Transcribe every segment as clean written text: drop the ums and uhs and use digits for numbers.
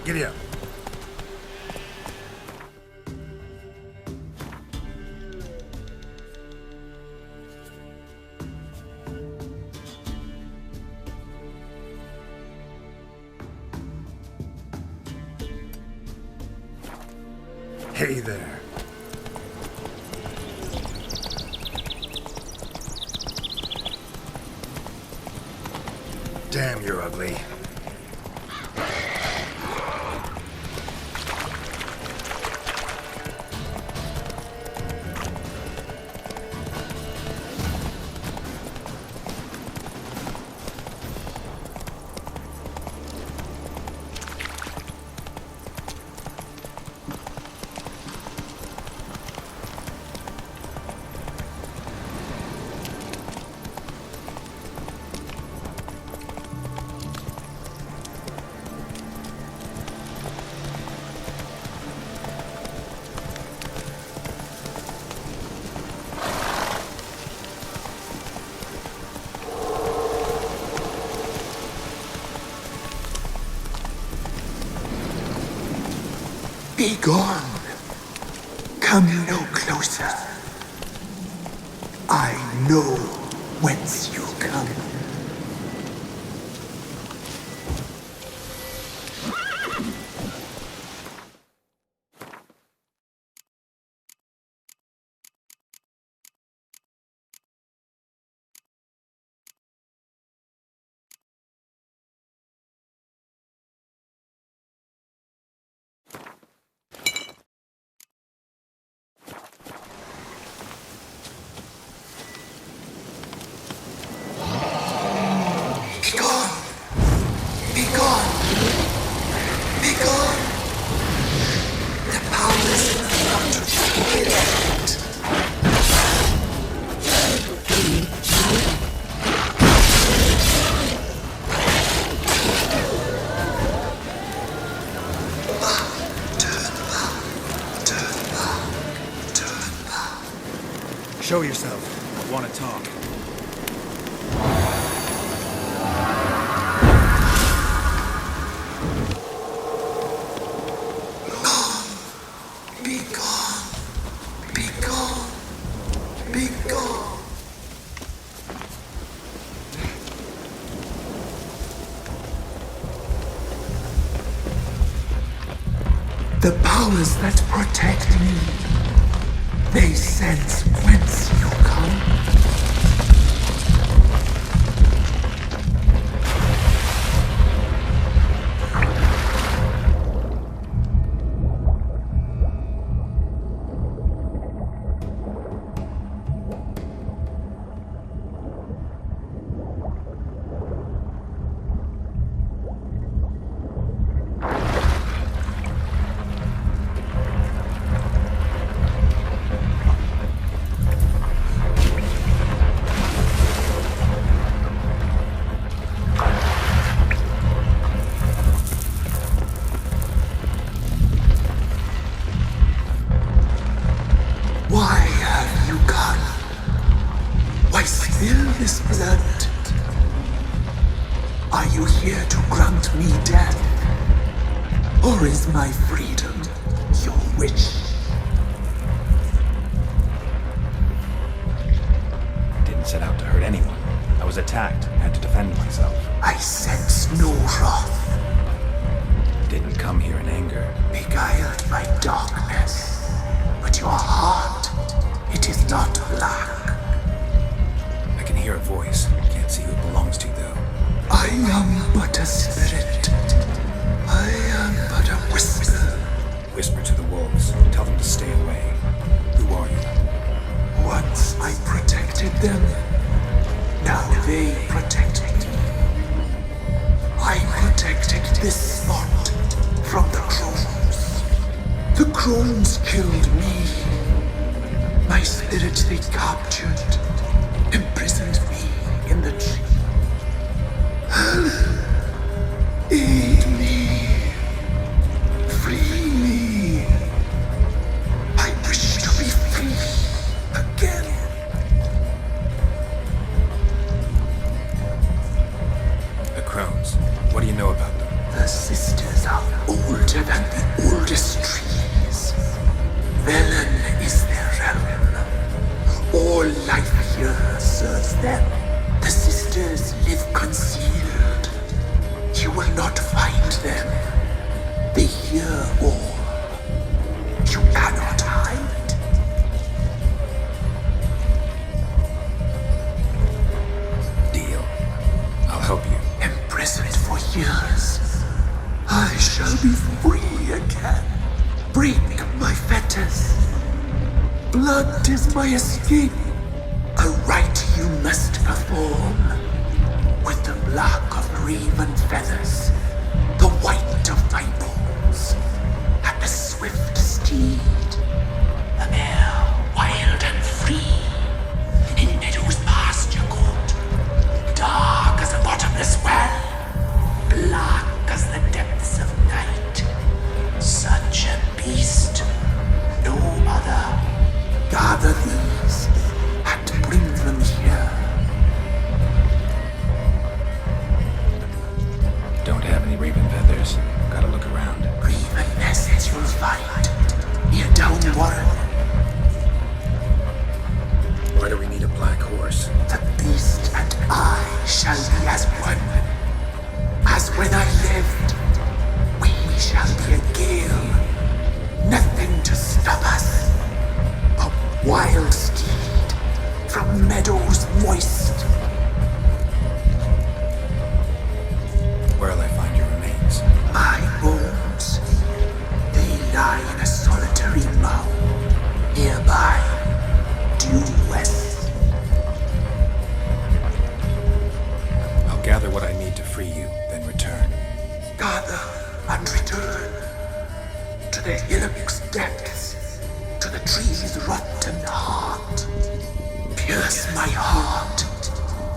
Giddy up. Hey there. Damn, you're ugly. Be gone. Come no closer. I know whence you come. Show yourself. I want to talk. Be gone. Be gone. Be gone. The powers that protect me, they sense whence you come. Why have you come? Why spill this blood? Are you here to grant me death? Or is my freedom your wish? Didn't set out to hurt anyone. I was attacked, had to defend myself. I sense no wrath, Didn't come here in anger. beguiled by darkness. But your heart, it is not black. I can hear a voice. Can't see who it belongs to, though. I am but a spirit. I am but a whisper. Whisper to the wolves. Tell them to stay away. Who are you? Once I protected them, now they protect me. I protected this spot from the crones. The crones killed me. My spirit they captured, imprisoned me in the tree. Aid me. Free me. I wish to be free again. The crones. What do you know about them? The sisters of older than the oldest trees. Velen is their realm. All life here serves them. The sisters live concealed. You will not find them. They hear all. You cannot hide. Deal. I'll help you. Imprisoned for years, I shall be free again. Break my fetters. Blood is my escape. A rite you must perform. With the black of raven feathers, the white of my bones, and the swift steed. The mare, wild and free, in meadows pasture court, dark as a bottomless well, black as the depths of night. Such a beast, no other. Gather these and bring them here. Don't have any raven feathers. Gotta look around. Raven nests you'll find near Downwarren. Why do we need a black horse? The beast and I shall be as one. As when I lived, we shall be a gale. Nothing to stop us. A wild steed from meadows moist. Where'll I find your remains? My bones, they lie in a solitary mound nearby, due west. I'll gather what I need to free you, then return. Gather and return to the hillock's depths, to the tree's rotten heart. Pierce my heart,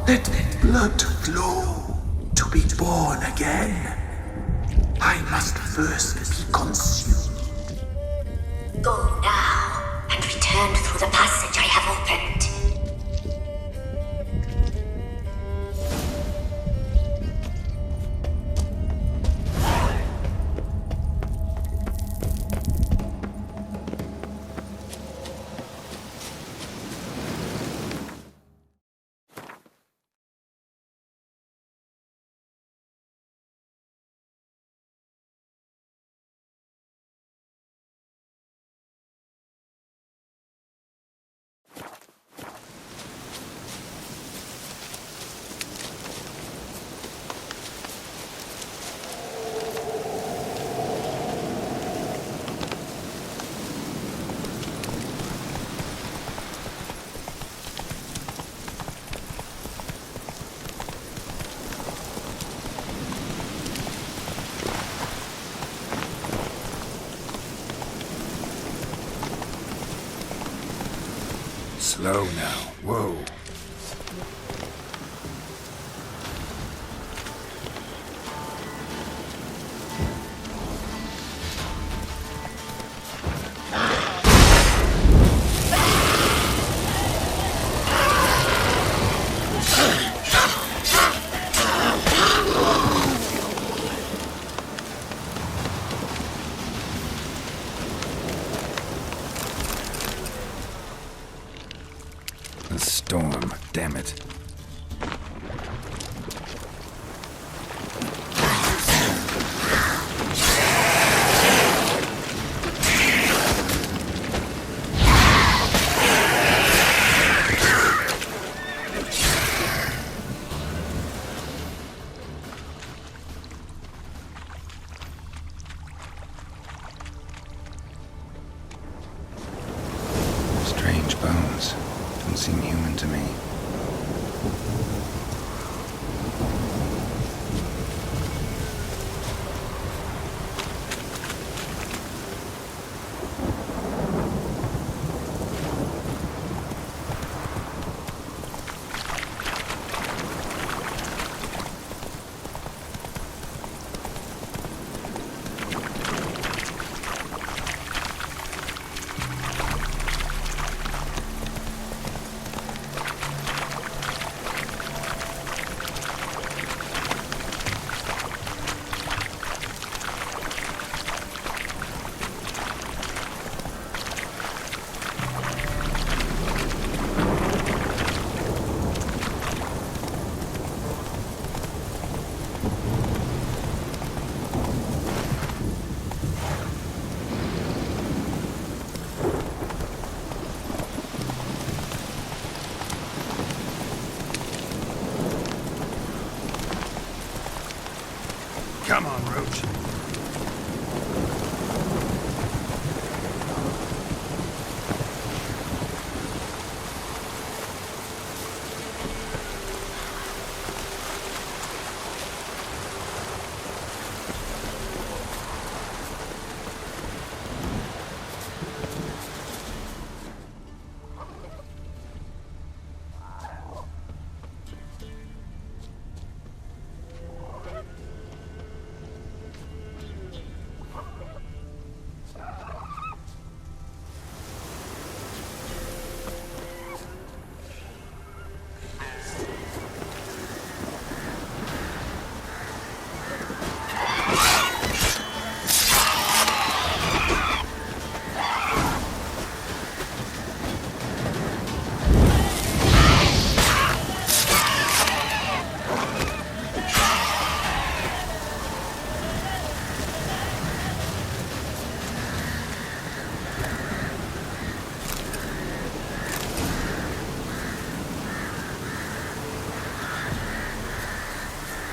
let blood flow to be born again. I must first be consumed. Go now and return through the passage I have opened. Slow now. Whoa. The storm, damn it. Strange bones. Don't seem human to me. Come on, Roach.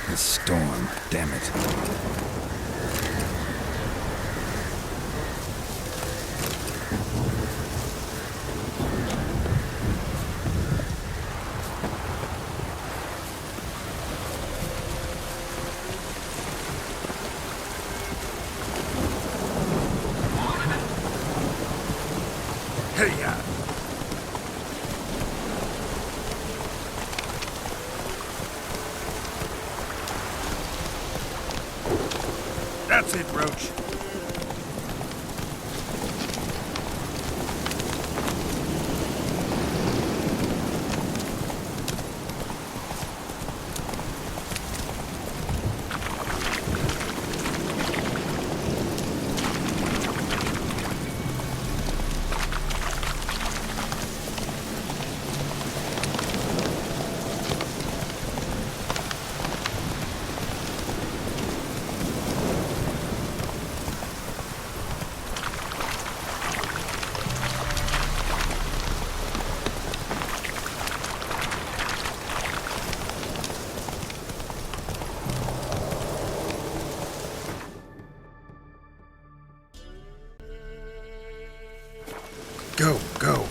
The storm, damn it. Hey, ya! That's it, Roach. Go, go.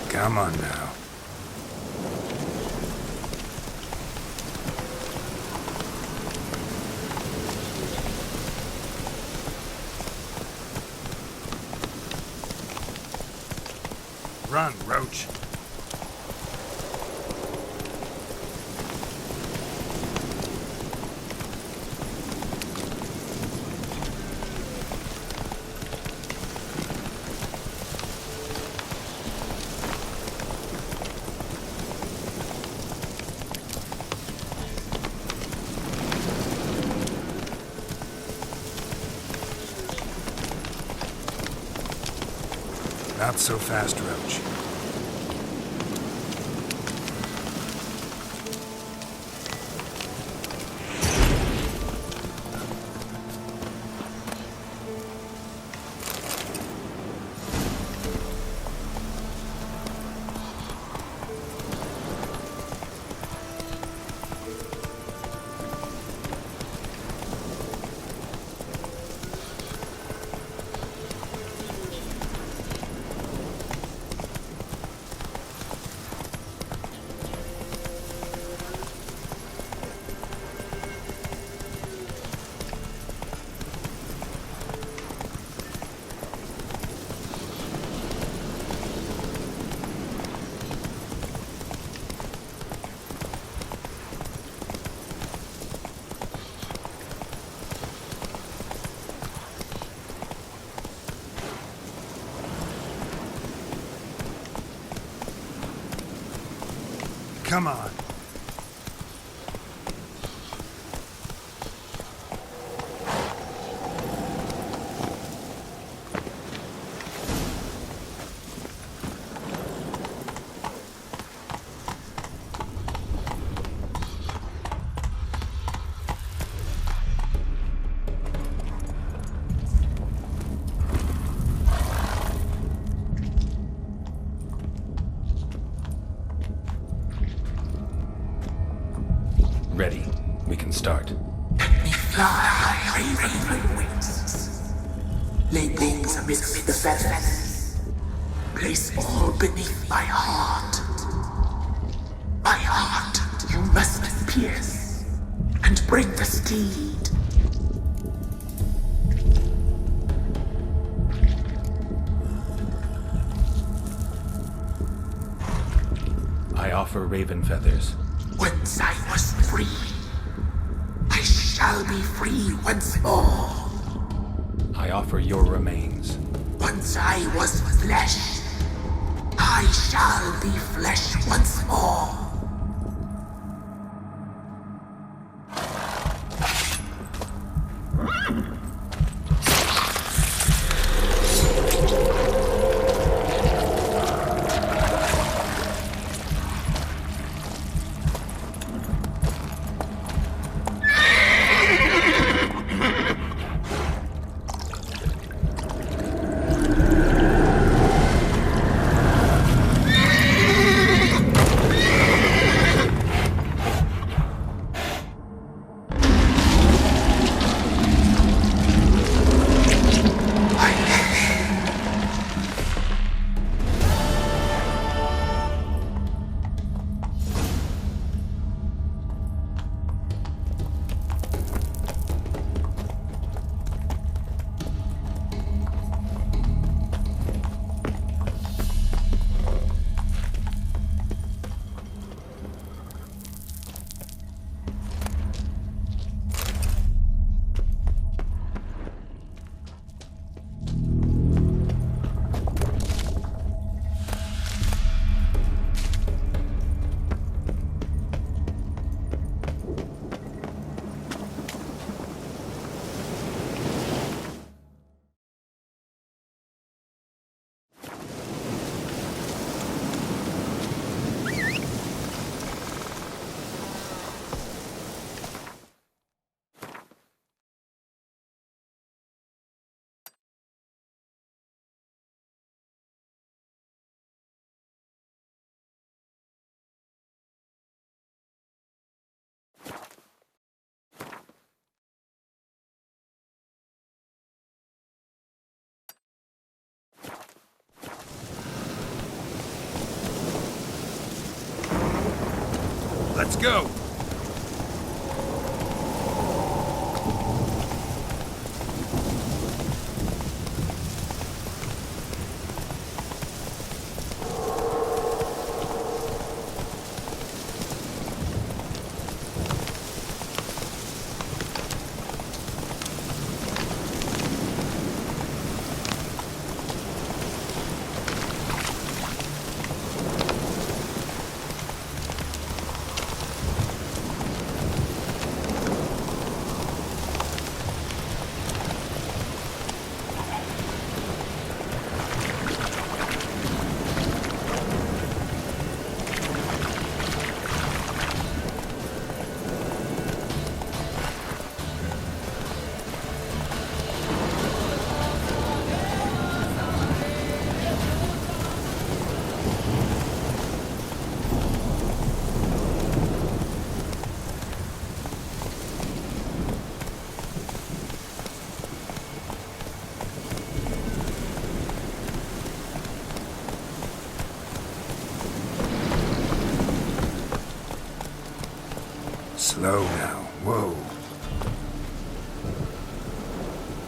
Come on now. Run, Roach. Not so fast, Roach. Come on. start. Let me fly, raven wings. Lay wings amidst the feathers. Place all beneath my heart. My heart you must pierce, and bring the steed. I offer raven feathers. Once I was free, I shall be free once more. I offer your remains. Once I was flesh, I shall be flesh once more. Let's go. Slow now. Whoa.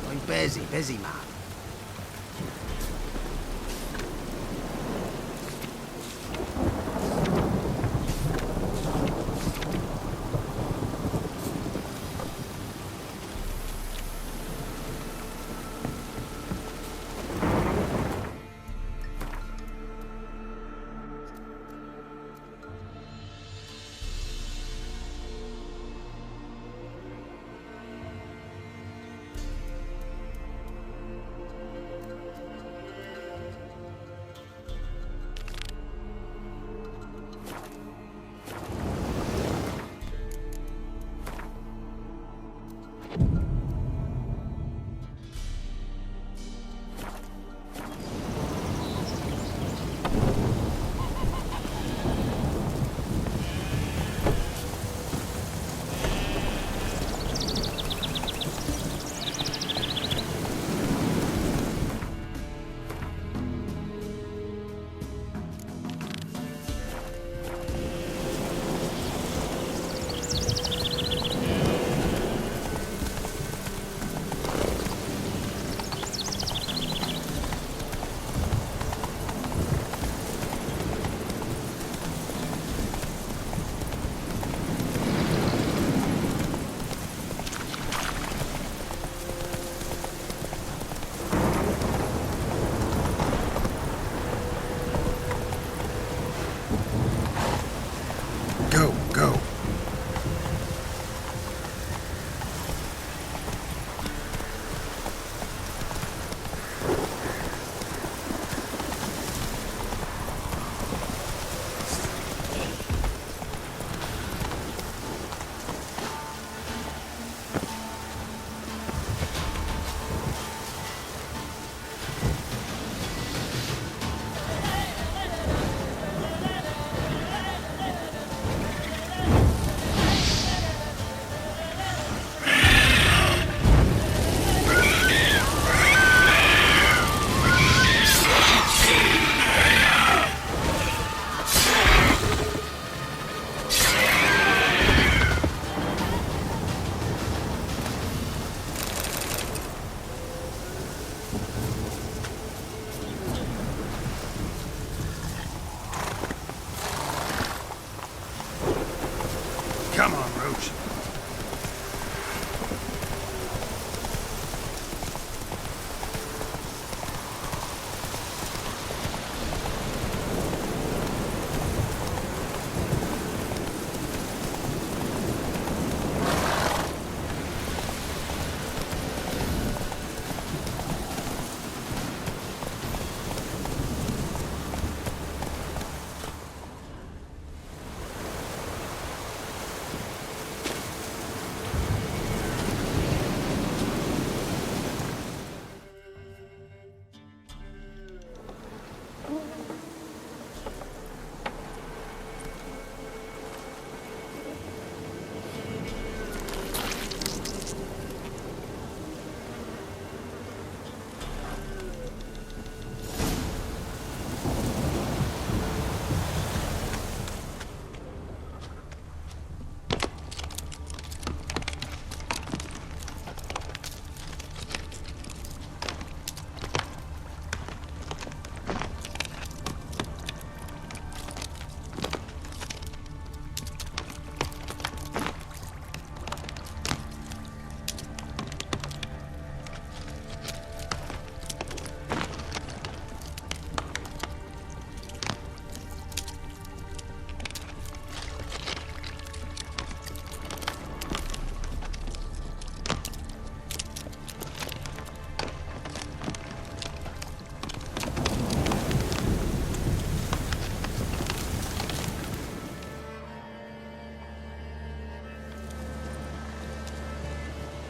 I'm busy, man.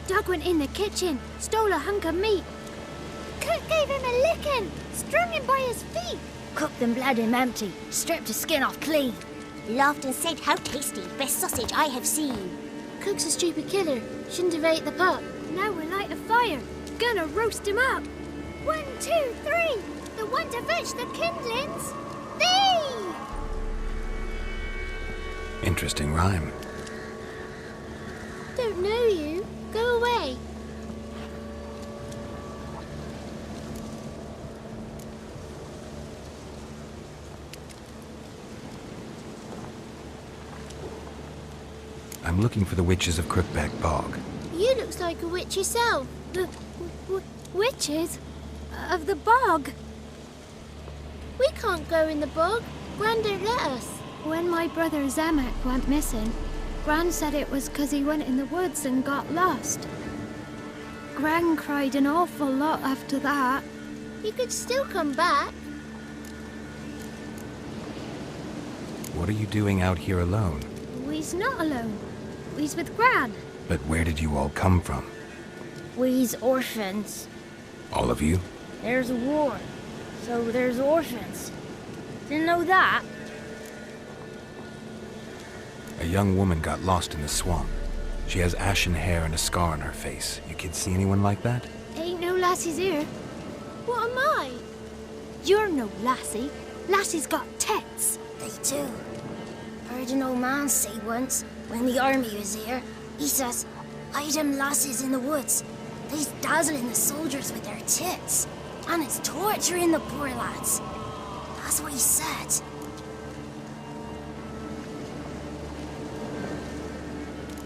Doug went in the kitchen, stole a hunk of meat. Cook gave him a licking, strung him by his feet. Cooked and bled him empty, stripped his skin off clean. Laughed and said, how tasty, best sausage I have seen. Cook's a stupid killer, shouldn't have ate the pup. Now we'll light a fire, gonna roast him up. 1, 2, 3, the one to fetch the kindlings. Thee! Interesting rhyme. Don't know you. Go away. I'm looking for the witches of Crookback Bog. You looks like a witch yourself. The witches of the bog. We can't go in the bog. Gran don't let us. When my brother Zamek went missing, Gran said it was 'cause he went in the woods and got lost. Gran cried an awful lot after that. You could still come back. What are you doing out here alone? We's not alone. We's with Gran. But where did you all come from? We's orphans. All of you? There's a war, so there's orphans. Didn't know that. A young woman got lost in the swamp. She has ashen hair and a scar on her face. You kids see anyone like that? Ain't no lassies here. What am I? You're no lassie. Lassie's got tits. They do. Heard an old man say once, when the army was here, he says, hide them lasses in the woods. They's dazzling the soldiers with their tits. And it's torturing the poor lads. That's what he said.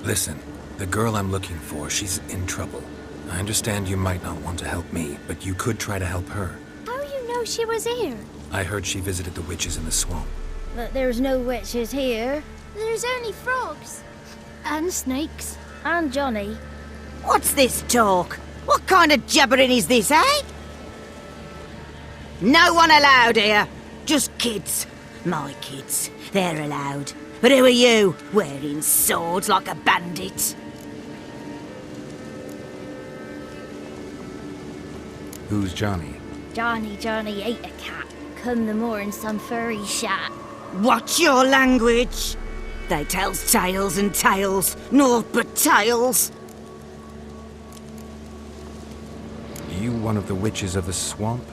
Listen, the girl I'm looking for, she's in trouble. I understand you might not want to help me, but you could try to help her. How you know she was here? I heard she visited the witches in the swamp. But there's no witches here. There's only frogs. And snakes. And Johnny. What's this talk? What kind of jabbering is this, eh? No one allowed here. Just kids. My kids. They're allowed. But who are you, wearing swords like a bandit? Who's Johnny? Johnny ate a cat. Come the more in some furry shat. Watch your language. They tells tales and tales, naught but tales. You one of the witches of the swamp?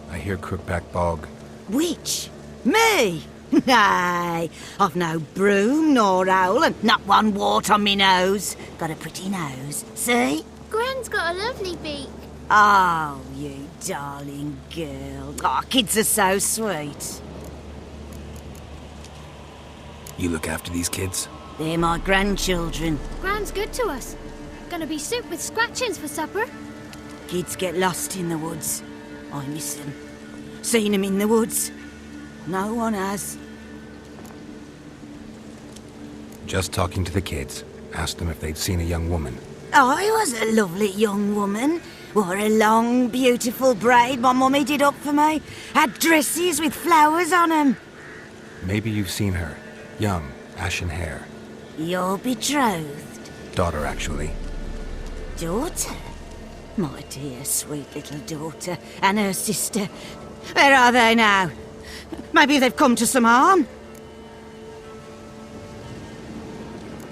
I hear Crookback Bog. Witch? Me? Nay, I've no broom nor owl and not one wart on me nose. Got a pretty nose, see? Gran's got a lovely beak. Oh, you darling girl. Oh, kids are so sweet. You look after these kids? They're my grandchildren. Gran's good to us. Gonna be soup with scratchings for supper. Kids get lost in the woods. I miss them. Seen them in the woods. No one has. Just talking to the kids. Asked them if they'd seen a young woman. I was a lovely young woman. Wore a long, beautiful braid my mummy did up for me. Had dresses with flowers on 'em. Maybe you've seen her. Young, ashen hair. You're betrothed. Daughter, actually. Daughter? My dear, sweet little daughter. And her sister. Where are they now? Maybe they've come to some harm.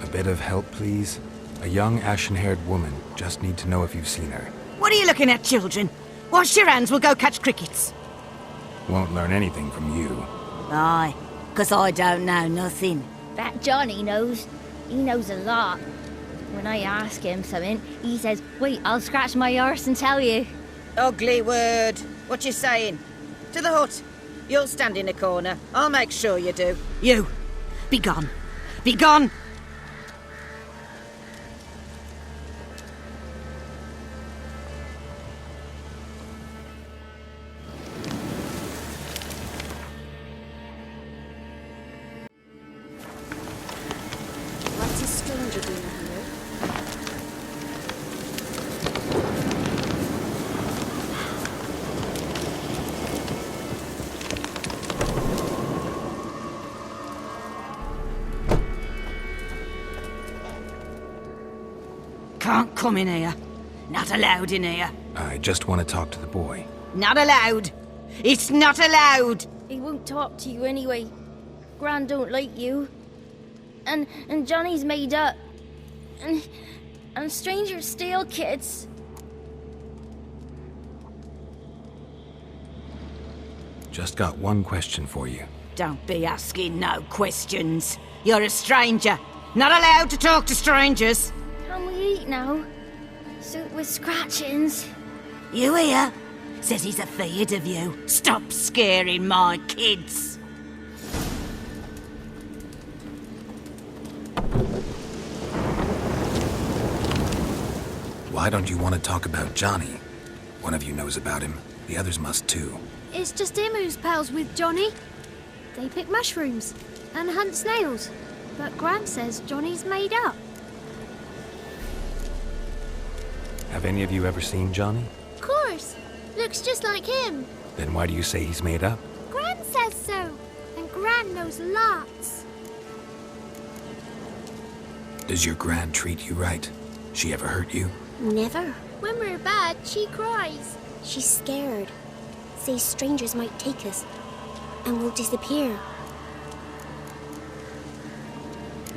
A bit of help, please? A young, ashen-haired woman. Just need to know if you've seen her. What are you looking at, children? Wash your hands, we'll go catch crickets. Won't learn anything from you. Aye, 'cause I don't know nothing. That Johnny knows. He knows a lot. When I ask him something, he says, wait, I'll scratch my arse and tell you. Ugly word. What you saying? To the hut. You'll stand in a corner. I'll make sure you do. You, be gone. Be gone! What's a stranger doing here? can't come in here. Not allowed in here. I just want to talk to the boy. Not allowed. It's not allowed. He won't talk to you anyway. Gran don't like you. And Johnny's made up. And strangers steal kids. Just got one question for you. Don't be asking no questions. You're a stranger. Not allowed to talk to strangers. Can we eat now? Soup with scratchings. You hear? Says he's afeard of you. Stop scaring my kids. Why don't you want to talk about Johnny? One of you knows about him. The others must too. It's just him who's pals with Johnny. They pick mushrooms and hunt snails. But Gran says Johnny's made up. Have any of you ever seen Johnny? Of course. Looks just like him. Then why do you say he's made up? Gran says so. And Gran knows lots. Does your Gran treat you right? She ever hurt you? Never. When we're bad, she cries. She's scared. Says strangers might take us. And we'll disappear.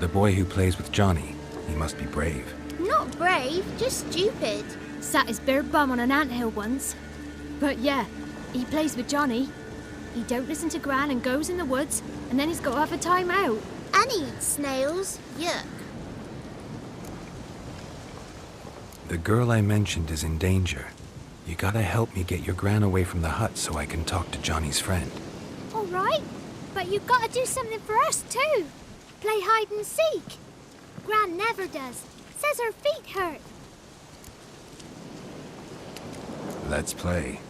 The boy who plays with Johnny, he must be brave. Not brave, just stupid. Sat his bare bum on an anthill once. But yeah, he plays with Johnny. He don't listen to Gran and goes in the woods, and then he's got to have a time out. And he eats snails. Yuck. The girl I mentioned is in danger. You gotta help me get your Gran away from the hut so I can talk to Johnny's friend. All right, but you've got to do something for us too. Play hide and seek. Gran never does. Says her feet hurt. Let's play.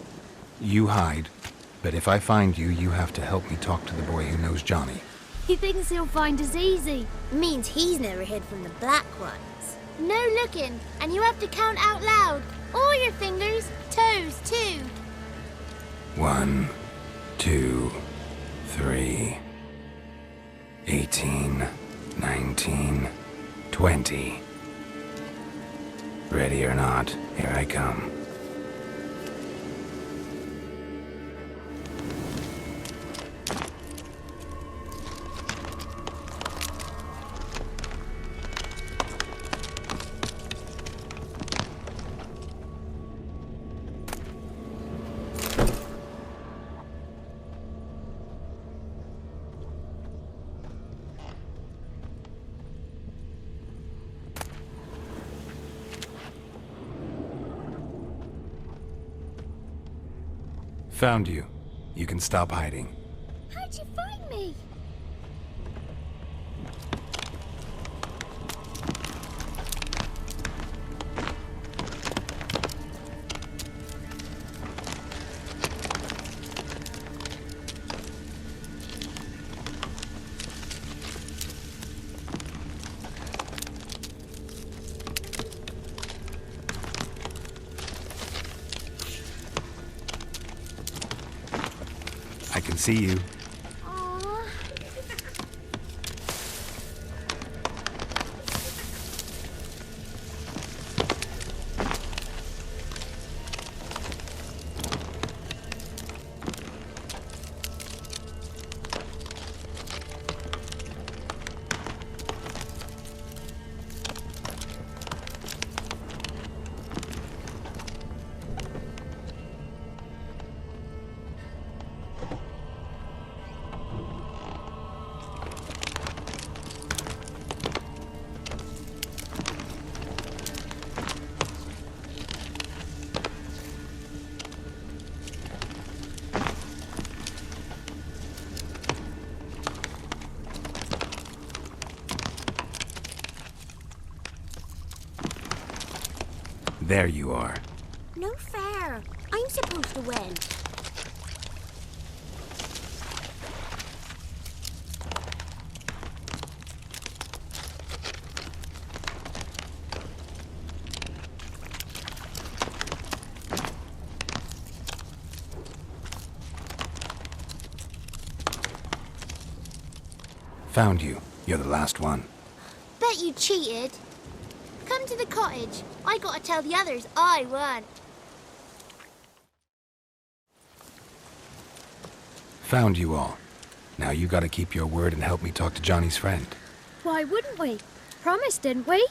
You hide, but if I find you, you have to help me talk to the boy who knows Johnny. He thinks he'll find us easy. Means he's never hid from the black ones. No looking, and you have to count out loud. All your fingers, toes too. 1, 2, 3, 18, 19, 20. Ready or not, here I come. Found you. You can stop hiding. How'd you find me? I can see you. Aww. There you are. No fair. I'm supposed to win. Found you. You're the last one. Bet you cheated. Come Come to the cottage. I gotta tell the others I won. Found you all. Now you gotta keep your word and help me talk to Johnny's friend. Why wouldn't we? Promised, didn't we?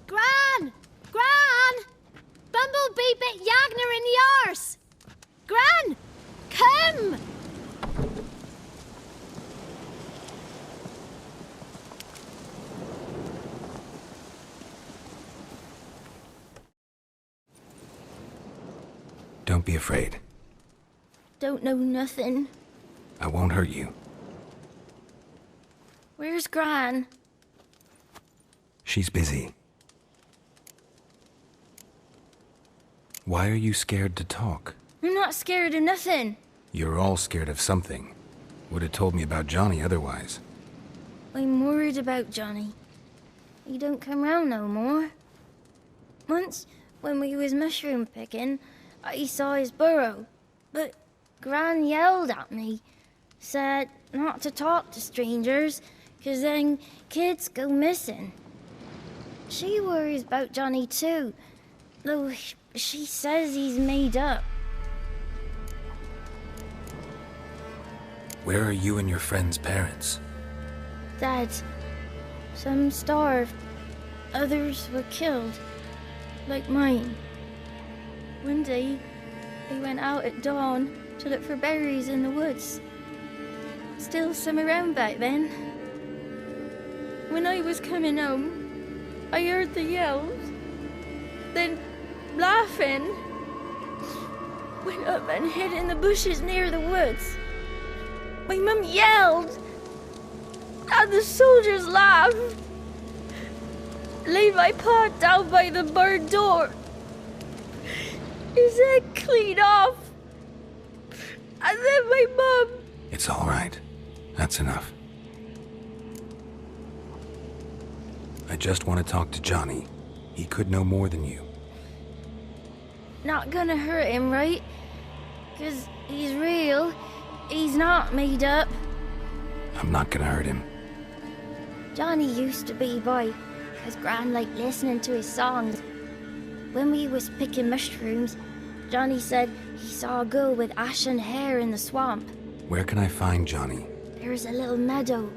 Gran! Gran! Bumblebee bit Yagner in the arse! Gran! Come! Don't be afraid. Don't know nothing. I won't hurt you. Where's Gran? She's busy. Why are you scared to talk? I'm not scared of nothing. You're all scared of something. Would have told me about Johnny otherwise. I'm worried about Johnny. He don't come round no more. Once, when we was mushroom picking, I saw his burrow, but Gran yelled at me, said not to talk to strangers, 'cause then kids go missing. She worries about Johnny too, though she says he's made up. Where are you and your friend's parents? Dad, some starved, others were killed, like mine. One day, I went out at dawn to look for berries in the woods. Still some around back then. When I was coming home, I heard the yells. Then, laughing, went up and hid in the bushes near the woods. My mum yelled, and the soldiers laughed. Laid my paw down by the barn door. His head clean off. And then my mum... It's all right. That's enough. I just want to talk to Johnny. He could know more than you. Not gonna hurt him, right? 'Cause he's real. He's not made up. I'm not gonna hurt him. Johnny used to be boy, 'cause Gran liked listening to his songs. When we was picking mushrooms, Johnny said he saw a girl with ashen hair in the swamp. Where can I find Johnny? There's a little meadow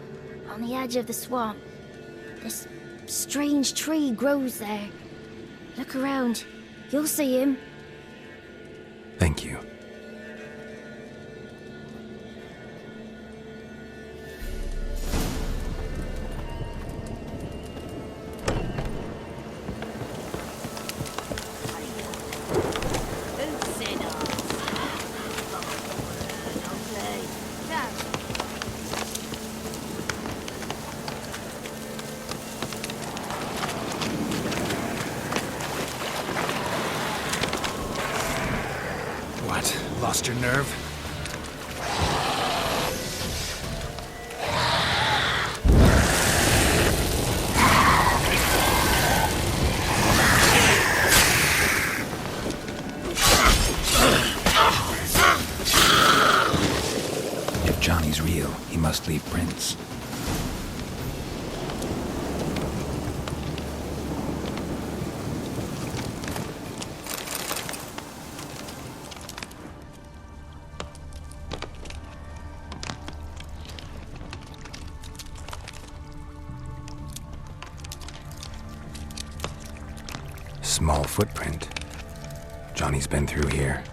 on the edge of the swamp. This strange tree grows there. Look around. You'll see him. Thank you. What? Lost your nerve? If Johnny's real, he must leave prints. Small footprint. Johnny's been through here.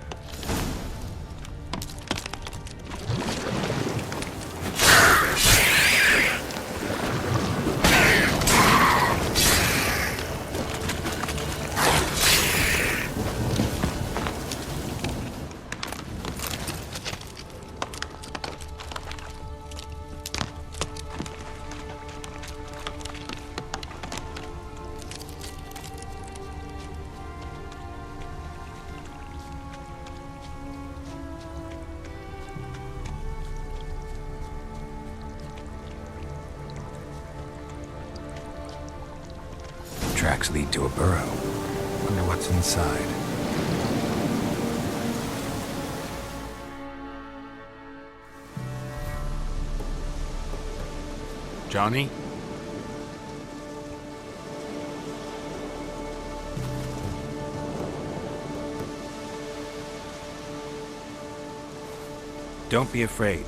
Tracks lead to a burrow. Wonder what's inside. Johnny? Don't be afraid.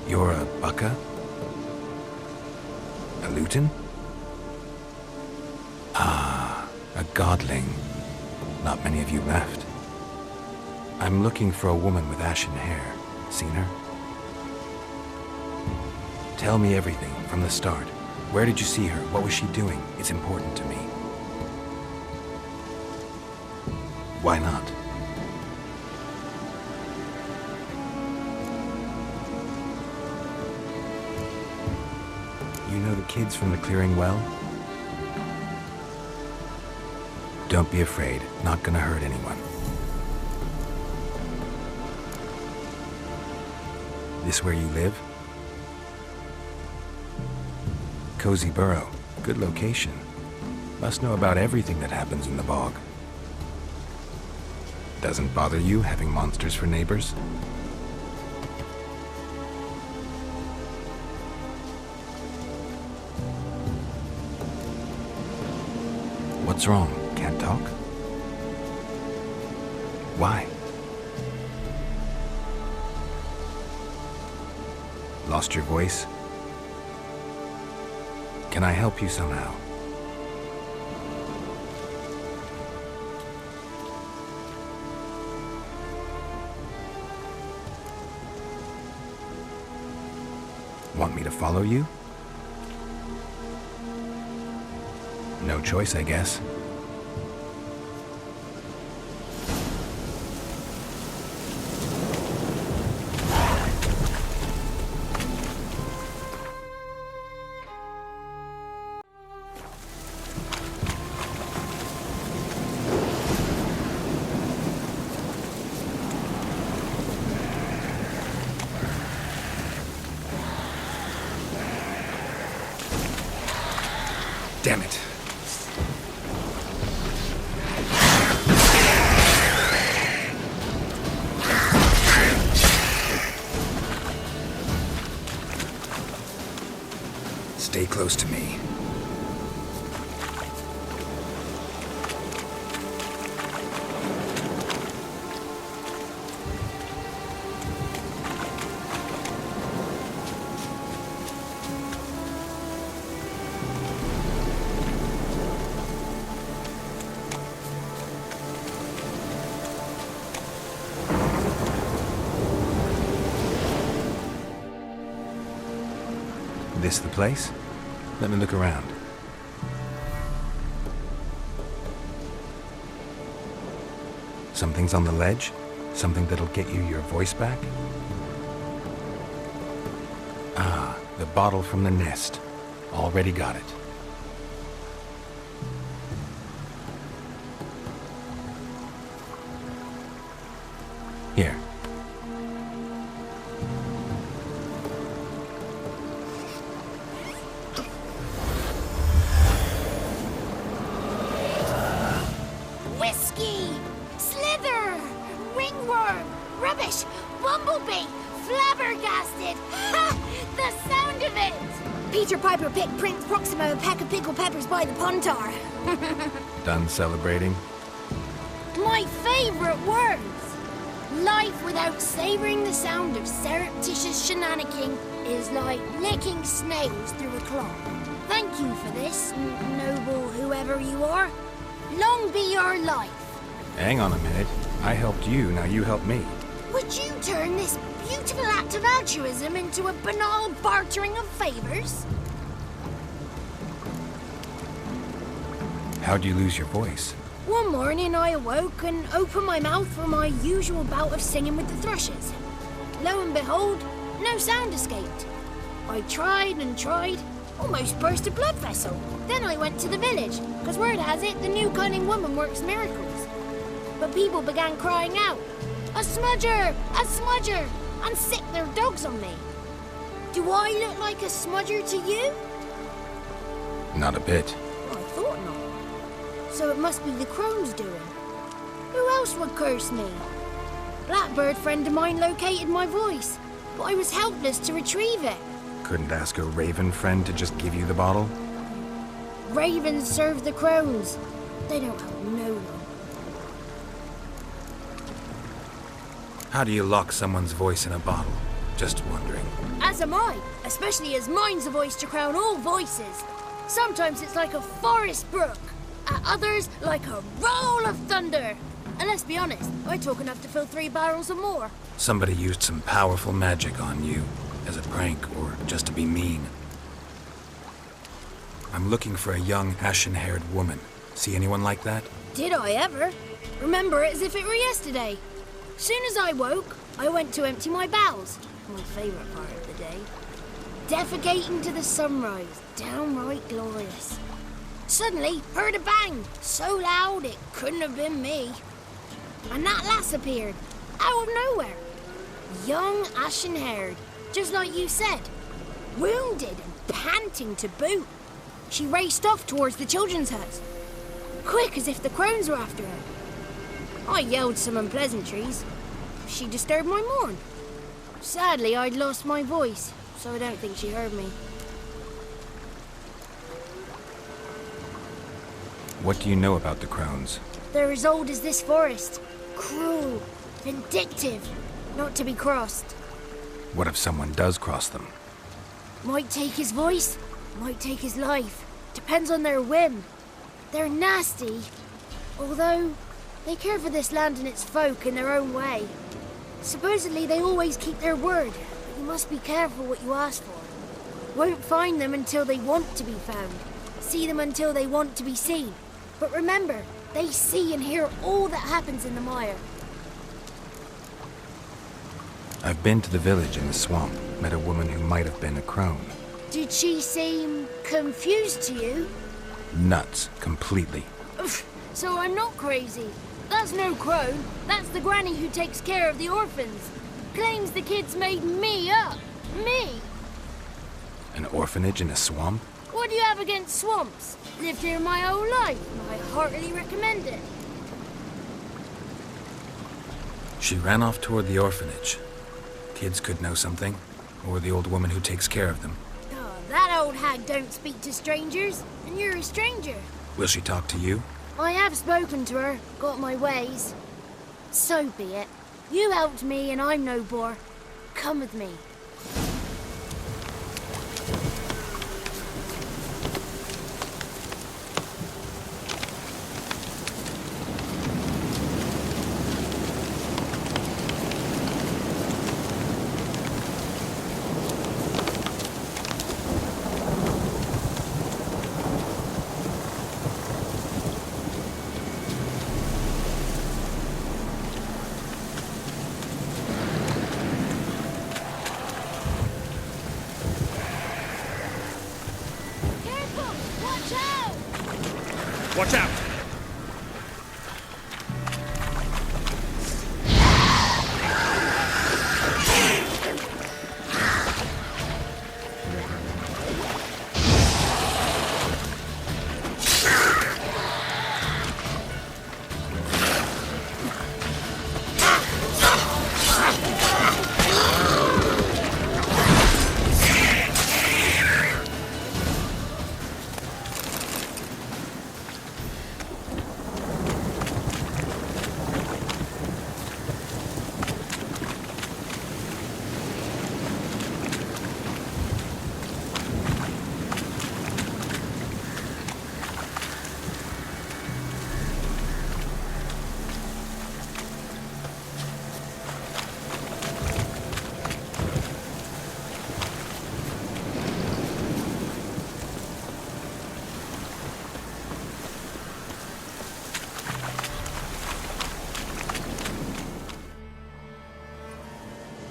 You're a Baka? A Luton? Ah, a godling. Not many of you left. I'm looking for a woman with ashen hair. Seen her? Tell me everything from the start. Where did you see her? What was she doing? It's important to me. Why not? You know the kids from the clearing well? Don't be afraid. Not gonna hurt anyone. This where you live? Cozy Burrow. Good location. Must know about everything that happens in the bog. Doesn't bother you having monsters for neighbors? What's wrong? Can't talk? Why? Lost your voice? Can I help you somehow? Want me to follow you? No choice, I guess. Damn it. Stay close to me. This the place? Let me look around. Something's on the ledge? Something that'll get you your voice back? Ah, the bottle from the nest. Already got it. Here. Whiskey! Slither! Ringworm! Rubbish! Bumblebee! Flabbergasted! Ha! The sound of it! Peter Piper picked Prince Proximo a pack of pickled peppers by the Pontar. Done celebrating? My favorite words! Life without savoring the sound of surreptitious shenanigans is like licking snails through a clog. Thank you for this, noble whoever you are. Long be your life. Hang on a minute. I helped you, now you help me. Would you turn this beautiful act of altruism into a banal bartering of favors? How'd you lose your voice? One morning I awoke and opened my mouth for my usual bout of singing with the thrushes. Lo and behold, no sound escaped. I tried and tried, almost burst a blood vessel. Then I went to the village, because word has it the new cunning woman works miracles. But people began crying out, "A smudger! A smudger!" and sick their dogs on me. Do I look like a smudger to you? Not a bit. Well, I thought not. So it must be the crone's doing. Who else would curse me? Blackbird friend of mine located my voice, but I was helpless to retrieve it. Couldn't ask a raven friend to just give you the bottle? Ravens serve the crones. They don't help no one. How do you lock someone's voice in a bottle? Just wondering. As am I, especially as mine's a voice to crown all voices. Sometimes it's like a forest brook, at others like a roll of thunder. And let's be honest, I talk enough to fill 3 barrels or more. Somebody used some powerful magic on you, as a prank or just to be mean. I'm looking for a young, ashen-haired woman. See anyone like that? Did I ever? Remember it as if it were yesterday. Soon as I woke, I went to empty my bowels. My favourite part of the day. Defecating to the sunrise. Downright glorious. Suddenly, heard a bang. So loud it couldn't have been me. And that lass appeared. Out of nowhere. Young, ashen-haired. Just like you said. Wounded and panting to boot. She raced off towards the children's hut. Quick as if the crones were after her. I yelled some unpleasantries. She disturbed my morn. Sadly, I'd lost my voice, so I don't think she heard me. What do you know about the crones? They're as old as this forest. Cruel, vindictive, not to be crossed. What if someone does cross them? Might take his voice, might take his life. Depends on their whim. They're nasty, although they care for this land and its folk in their own way. Supposedly they always keep their word, but you must be careful what you ask for. Won't find them until they want to be found. See them until they want to be seen. But remember, they see and hear all that happens in the mire. I've been to the village in the swamp, met a woman who might have been a crone. Did she seem confused to you? Nuts, completely. So I'm not crazy. That's no crone. That's the granny who takes care of the orphans. Claims the kids made me up. Me! An orphanage in a swamp? What do you have against swamps? Lived here my whole life. I heartily recommend it. She ran off toward the orphanage. Kids could know something, or the old woman who takes care of them. Oh, that old hag don't speak to strangers, and you're a stranger. Will she talk to you? I have spoken to her, got my ways. So be it. You helped me and I'm no bore. Come with me. Watch out!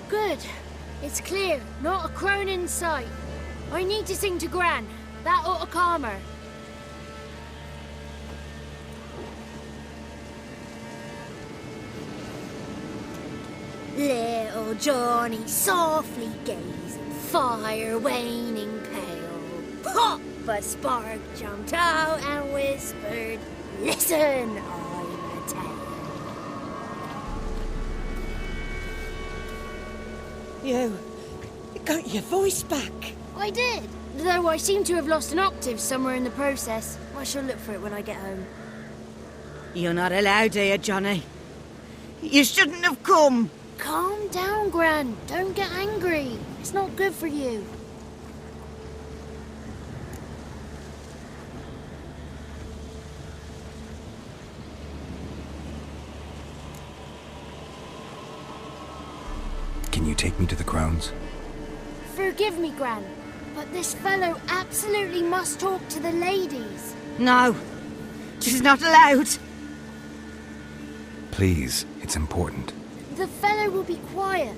Good. It's clear. Not a crone in sight. I need to sing to Gran. That ought to calm her. Little Johnny softly gazing, fire waning pale. Pop! A spark jumped out and whispered, "Listen, I'm a tale." You got your voice back. I did, though I seem to have lost an octave somewhere in the process. I shall look for it when I get home. You're not allowed here, Johnny. You shouldn't have come. Calm down, Gran. Don't get angry. It's not good for you. Can you take me to the Crones? Forgive me, Gran, but this fellow absolutely must talk to the ladies. No, she's not allowed. Please, it's important. The fellow will be quiet.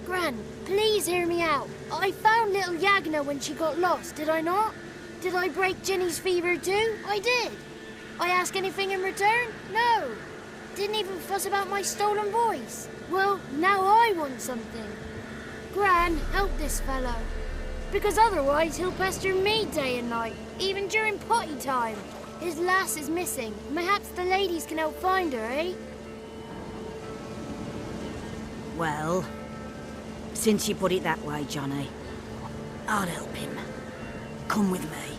Gran, please hear me out. I found little Yagna when she got lost, did I not? Did I break Ginny's fever too? I did. I ask anything in return? No. Didn't even fuss about my stolen voice. Well, now I want something. Gran, help this fellow. Because otherwise he'll pester me day and night, even during potty time. His lass is missing. Perhaps the ladies can help find her, eh? Well, since you put it that way, Johnny, I'll help him. Come with me.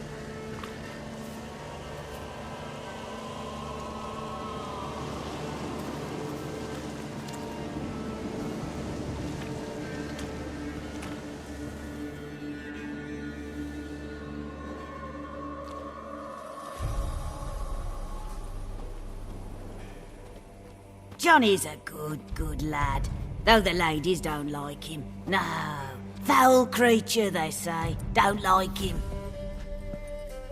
Johnny's a good lad, though the ladies don't like him. No, foul creature, they say. Don't like him.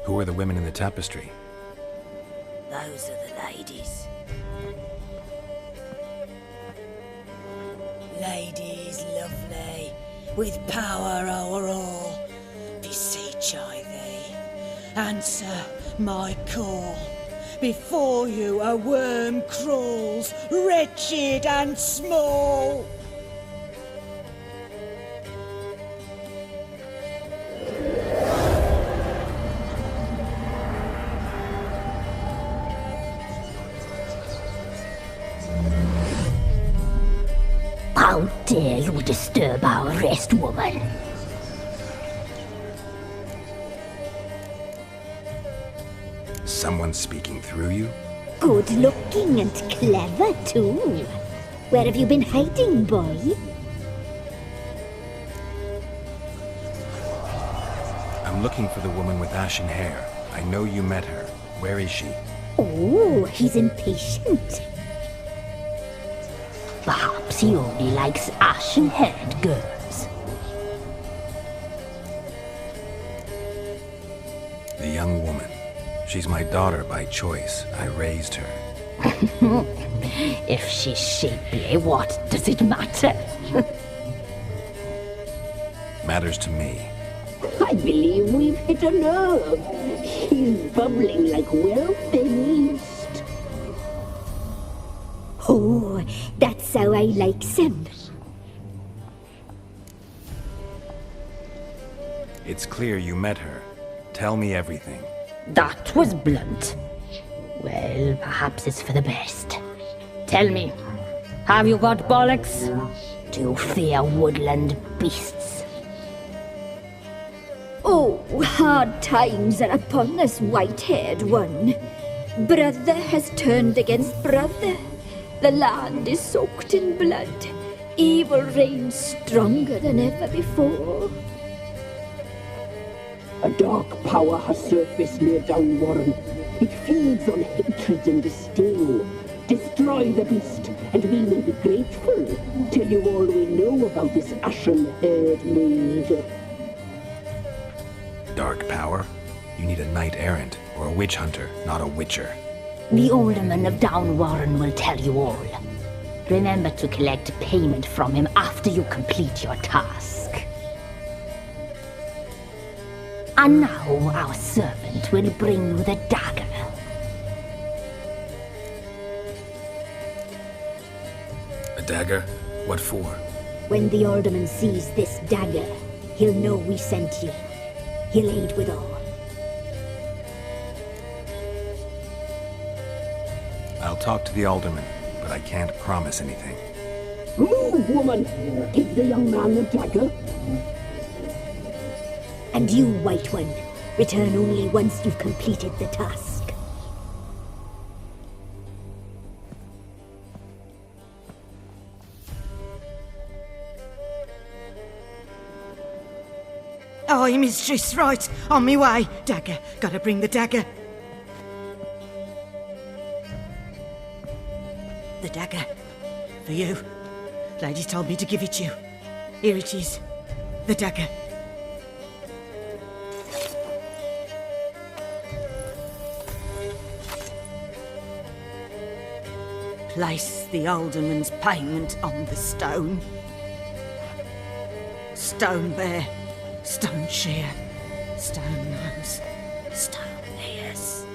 Who are the women in the tapestry? Those are the ladies. Ladies lovely, with power o'er all, beseech I thee, answer my call. Before you a worm crawls, wretched and small. How dare you disturb our rest, woman? Someone speaking through you? Good looking and clever, too. Where have you been hiding, boy? I'm looking for the woman with ashen hair. I know you met her. Where is she? Oh, he's impatient. Perhaps he only likes ashen-haired girls. The young woman. She's my daughter by choice. I raised her. If she's shapely, what does it matter? Matters to me. I believe we've hit a nerve. He's bubbling like well-fed yeast. Oh, that's how I like him. It's clear you met her. Tell me everything. That was blunt. Well, perhaps it's for the best. Tell me, have you got bollocks? Do you fear woodland beasts? Oh, hard times are upon us, white-haired one. Brother has turned against brother. The land is soaked in blood. Evil reigns stronger than ever before. A dark power has surfaced near Downwarren. It feeds on hatred and disdain. Destroy the beast, and we will be grateful. Tell you all we know about this ashen-haired maid. Dark power? You need a knight-errant or a witch hunter, not a witcher. The alderman of Downwarren will tell you all. Remember to collect payment from him after you complete your task. And now our servant will bring you the dagger. A dagger? What for? When the alderman sees this dagger, he'll know we sent you. He'll aid with all. I'll talk to the alderman, but I can't promise anything. Move, woman! Give the young man the dagger. And you, White One, return only once you've completed the task. Aye, mistress, right. On me way. Dagger. Gotta bring the dagger. The dagger. For you. Lady told me to give it you. Here it is. The dagger. Place the alderman's payment on the stone. Stone bear. Stone shear, stone nose, stone ears.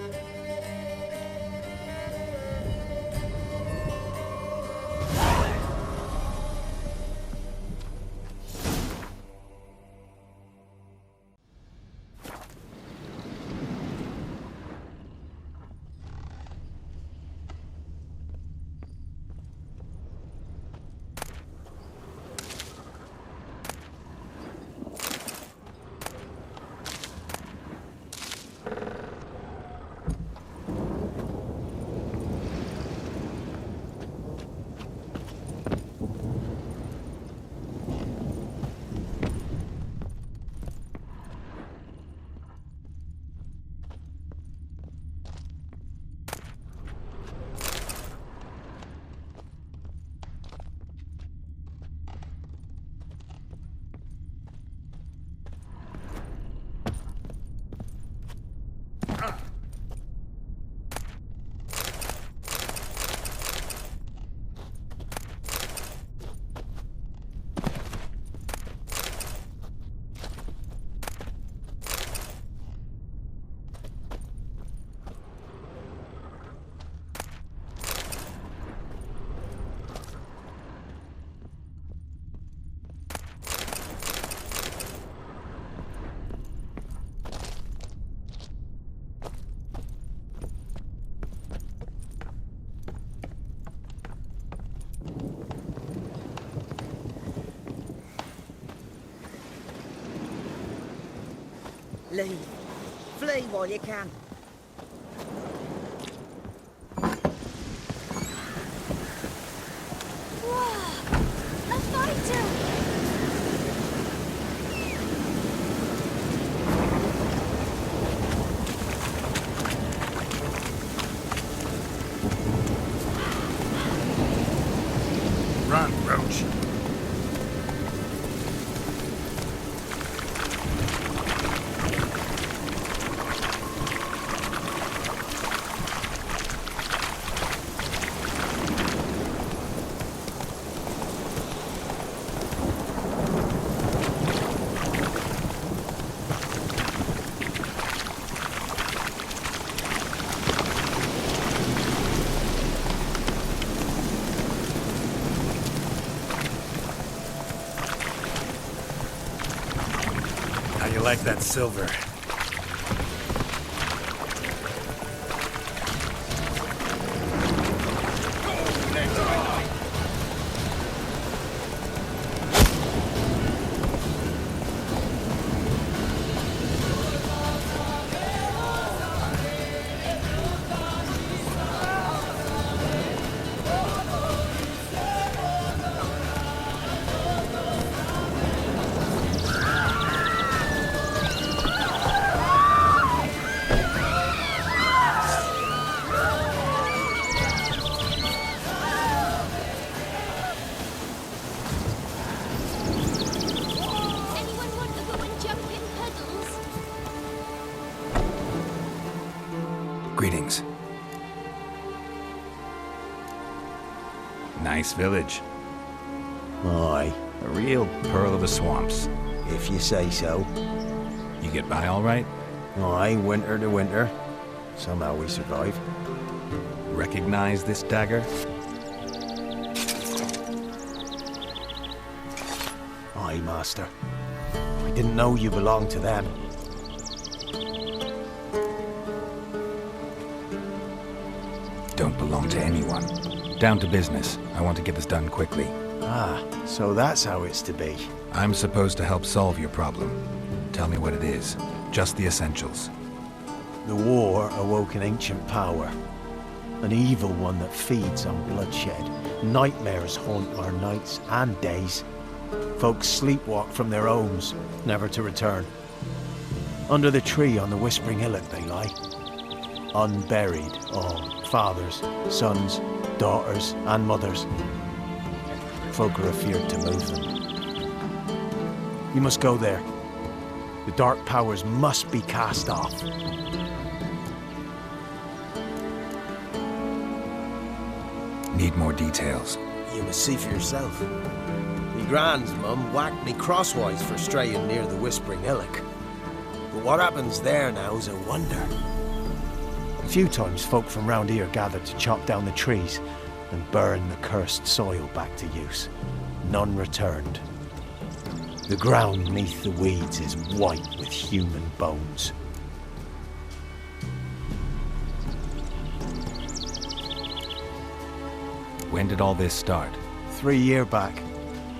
Leave. Flee while you can. Whoa! A fighter! Run, Roach. How you like that silver? Anyone want to go and jump in puddles? Greetings. Nice village. Aye, A real pearl of the swamps. if you say so. You get by all right? Aye, winter to winter. Somehow we survive. Recognize this dagger? Aye, master. I didn't know you belonged to them. Don't belong to anyone. Down to business. I want to get this done quickly. Ah, so that's how it's to be. I'm supposed to help solve your problem. Tell me what it is. Just the essentials. The war awoke an ancient power. An evil one that feeds on bloodshed. Nightmares haunt our nights and days. Folks sleepwalk from their homes, never to return. Under the tree on the Whispering Hillock they lie. Unburied, all. Fathers, sons, daughters, and mothers. Folk are afeard to move them. You must go there. The dark powers must be cast off. Need more details. You must see for yourself. Me grand's mum whacked me crosswise for straying near the Whispering Hillock. But what happens there now is a wonder. A few times folk from round here gathered to chop down the trees and burn the cursed soil back to use. None returned. The ground neath the weeds is white with human bones. When did all this start? 3 years back.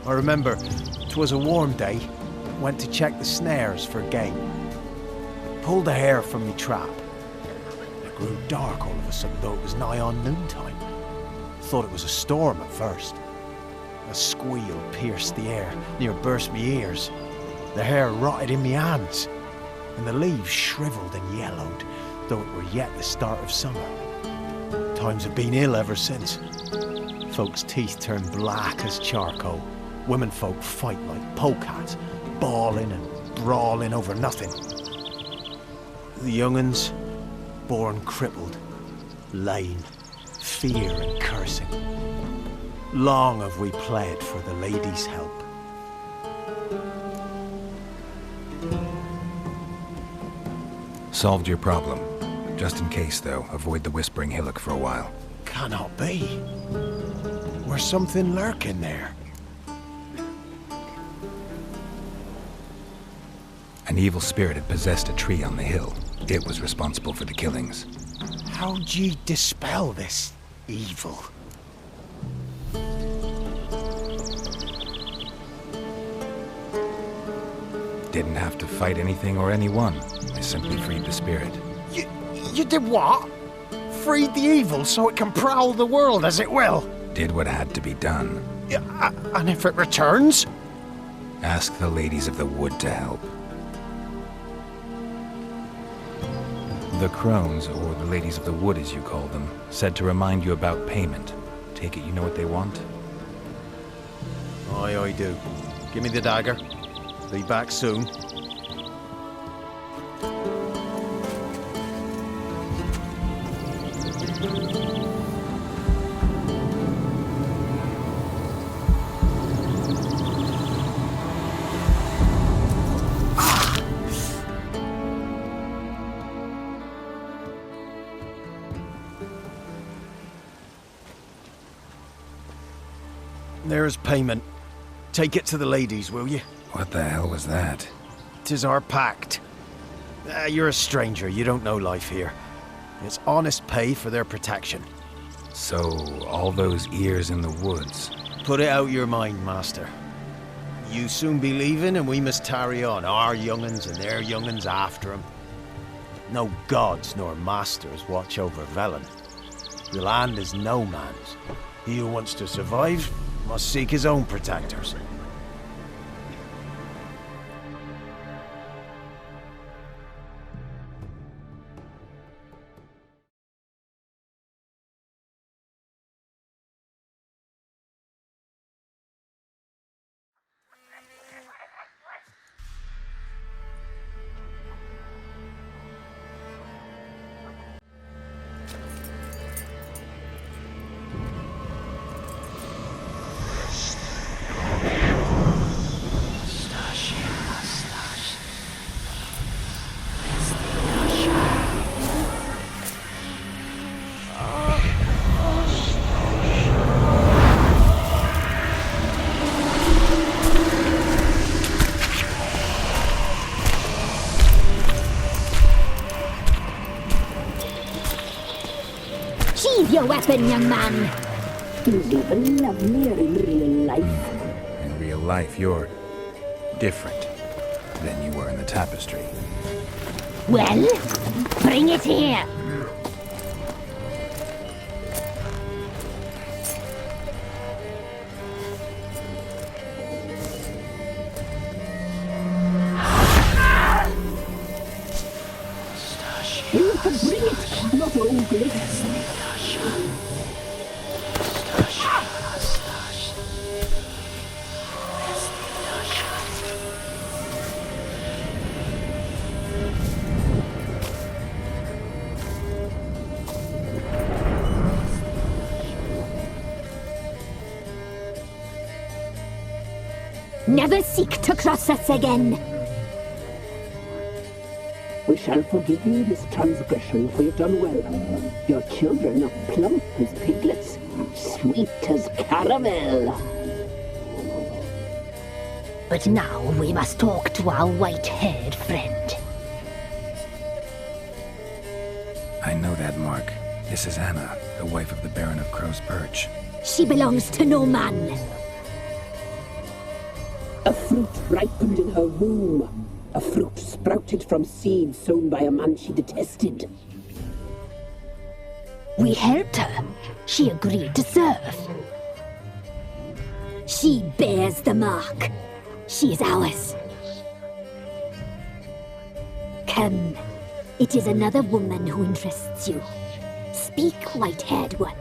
I remember 'twas a warm day. Went to check the snares for game. Pulled a hare from me trap. It grew dark all of a sudden, though it was nigh on noontime. Thought it was a storm at first. A squeal pierced the air, near burst me ears. The hair rotted in me hands, and the leaves shriveled and yellowed, though it were yet the start of summer. Times have been ill ever since. Folks' teeth turn black as charcoal. Womenfolk fight like polecats, bawling and brawling over nothing. The young'uns, born crippled, lame, fear and cursing. Long have we pled for the lady's help. Solved your problem. Just in case, though, avoid the Whispering Hillock for a while. Cannot be. There's something lurking there. An evil spirit had possessed a tree on the hill. It was responsible for the killings. How'd ye dispel this evil? Didn't have to fight anything or anyone. I simply freed the spirit. You did what? Freed the evil so it can prowl the world as it will? Did what had to be done. Yeah, and if it returns? Ask the ladies of the wood to help. The crones, or the ladies of the wood as you call them, said to remind you about payment. Take it you know what they want? Aye, I do. Give me the dagger. Be back soon. There's payment. Take it to the ladies, will you? What the hell was that? 'Tis our pact. You're a stranger, you don't know life here. It's honest pay for their protection. So, all those ears in the woods. Put it out your mind, master. You soon be leaving and we must tarry on, our young'uns and their young'uns after 'em. No gods nor masters watch over Velen. The land is no man's. He who wants to survive must seek his own protectors. Sheathe your weapon, young man. He's even lovelier in real life. In real life, you're different than you were in the tapestry. Well, bring it here. You can bring it, not ugly. Never seek to cross us again. We shall forgive you this transgression, for you've done well. Your children are plump as piglets, sweet as caramel. But now we must talk to our white-haired friend. I know that, Mark. This is Anna, the wife of the Baron of Crow's Perch. She belongs to no man. A fruit ripened in her womb. A fruit sprouted from seeds sown by a man she detested. We helped her. She agreed to serve. She bears the mark. She is ours. Come. It is another woman who interests you. Speak, white-haired one.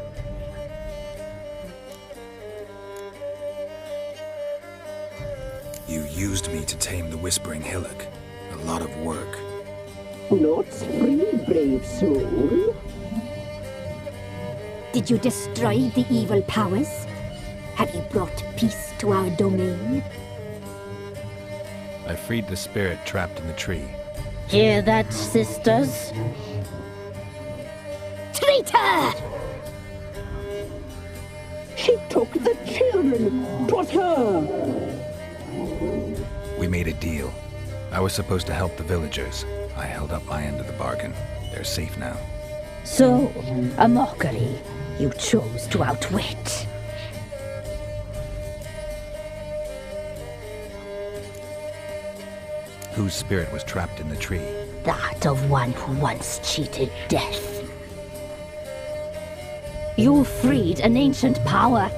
You used me to tame the Whispering Hillock. A lot of work. Not free, brave soul. Did you destroy the evil powers? Have you brought peace to our domain? I freed the spirit trapped in the tree. Hear that, sisters? Traitor! She took the children. 'Twas her. We made a deal. I was supposed to help the villagers. I held up my end of the bargain. They're safe now. So, a mockery you chose to outwit. Whose spirit was trapped in the tree? That of one who once cheated death. You freed an ancient power.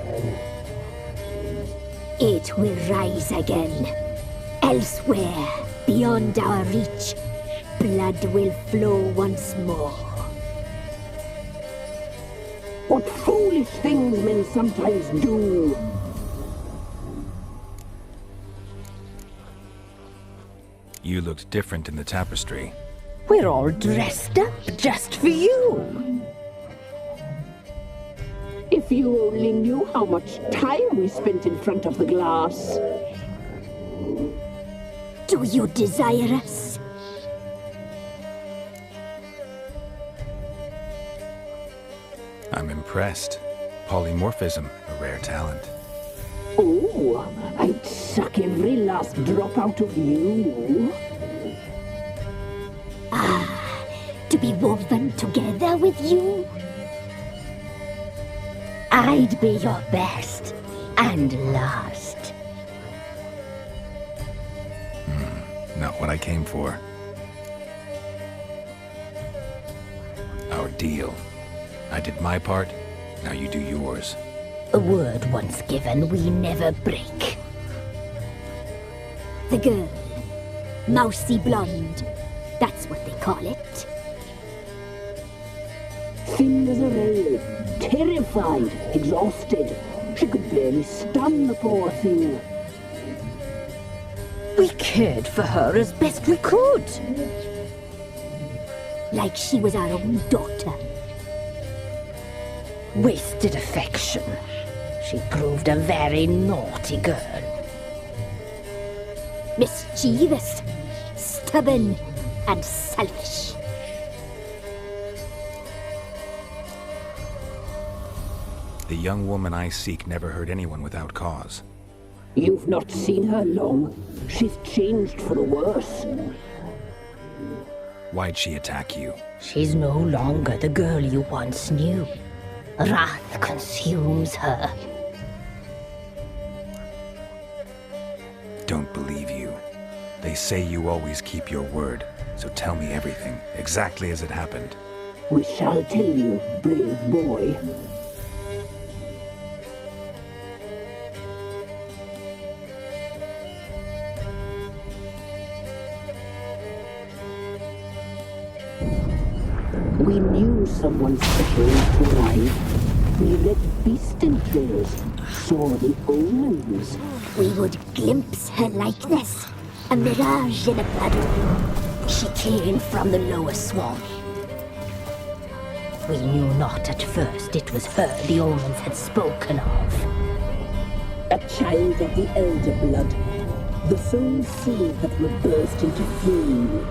It will rise again. Elsewhere, beyond our reach, blood will flow once more. What foolish things men sometimes do. You looked different in the tapestry. We're all dressed up just for you. If you only knew how much time we spent in front of the glass. Do you desire us? I'm impressed. Polymorphism, a rare talent. Oh, I'd suck every last drop out of you. To be woven together with you? I'd be your best and last. Not what I came for. Our deal. I did my part, now you do yours. A word once given, we never break. The girl. Mousy blonde. That's what they call it. Thin as a rail, terrified, exhausted. She could barely stand, the poor thing. We cared for her as best we could. Like she was our own daughter. Wasted affection. She proved a very naughty girl. Mischievous, stubborn, and selfish. The young woman I seek never hurt anyone without cause. You've not seen her long. She's changed for the worse. Why'd she attack you? She's no longer the girl you once knew. Wrath consumes her. Don't believe you. They say you always keep your word, so tell me everything, exactly as it happened. We shall tell you, brave boy. We knew someone special to arrive. We read beast entrails, saw the omens. We would glimpse her likeness, a mirage in a puddle. She came from the lower swamp. We knew not at first it was her the omens had spoken of. A child of the elder blood, the sole seed that will burst into flame.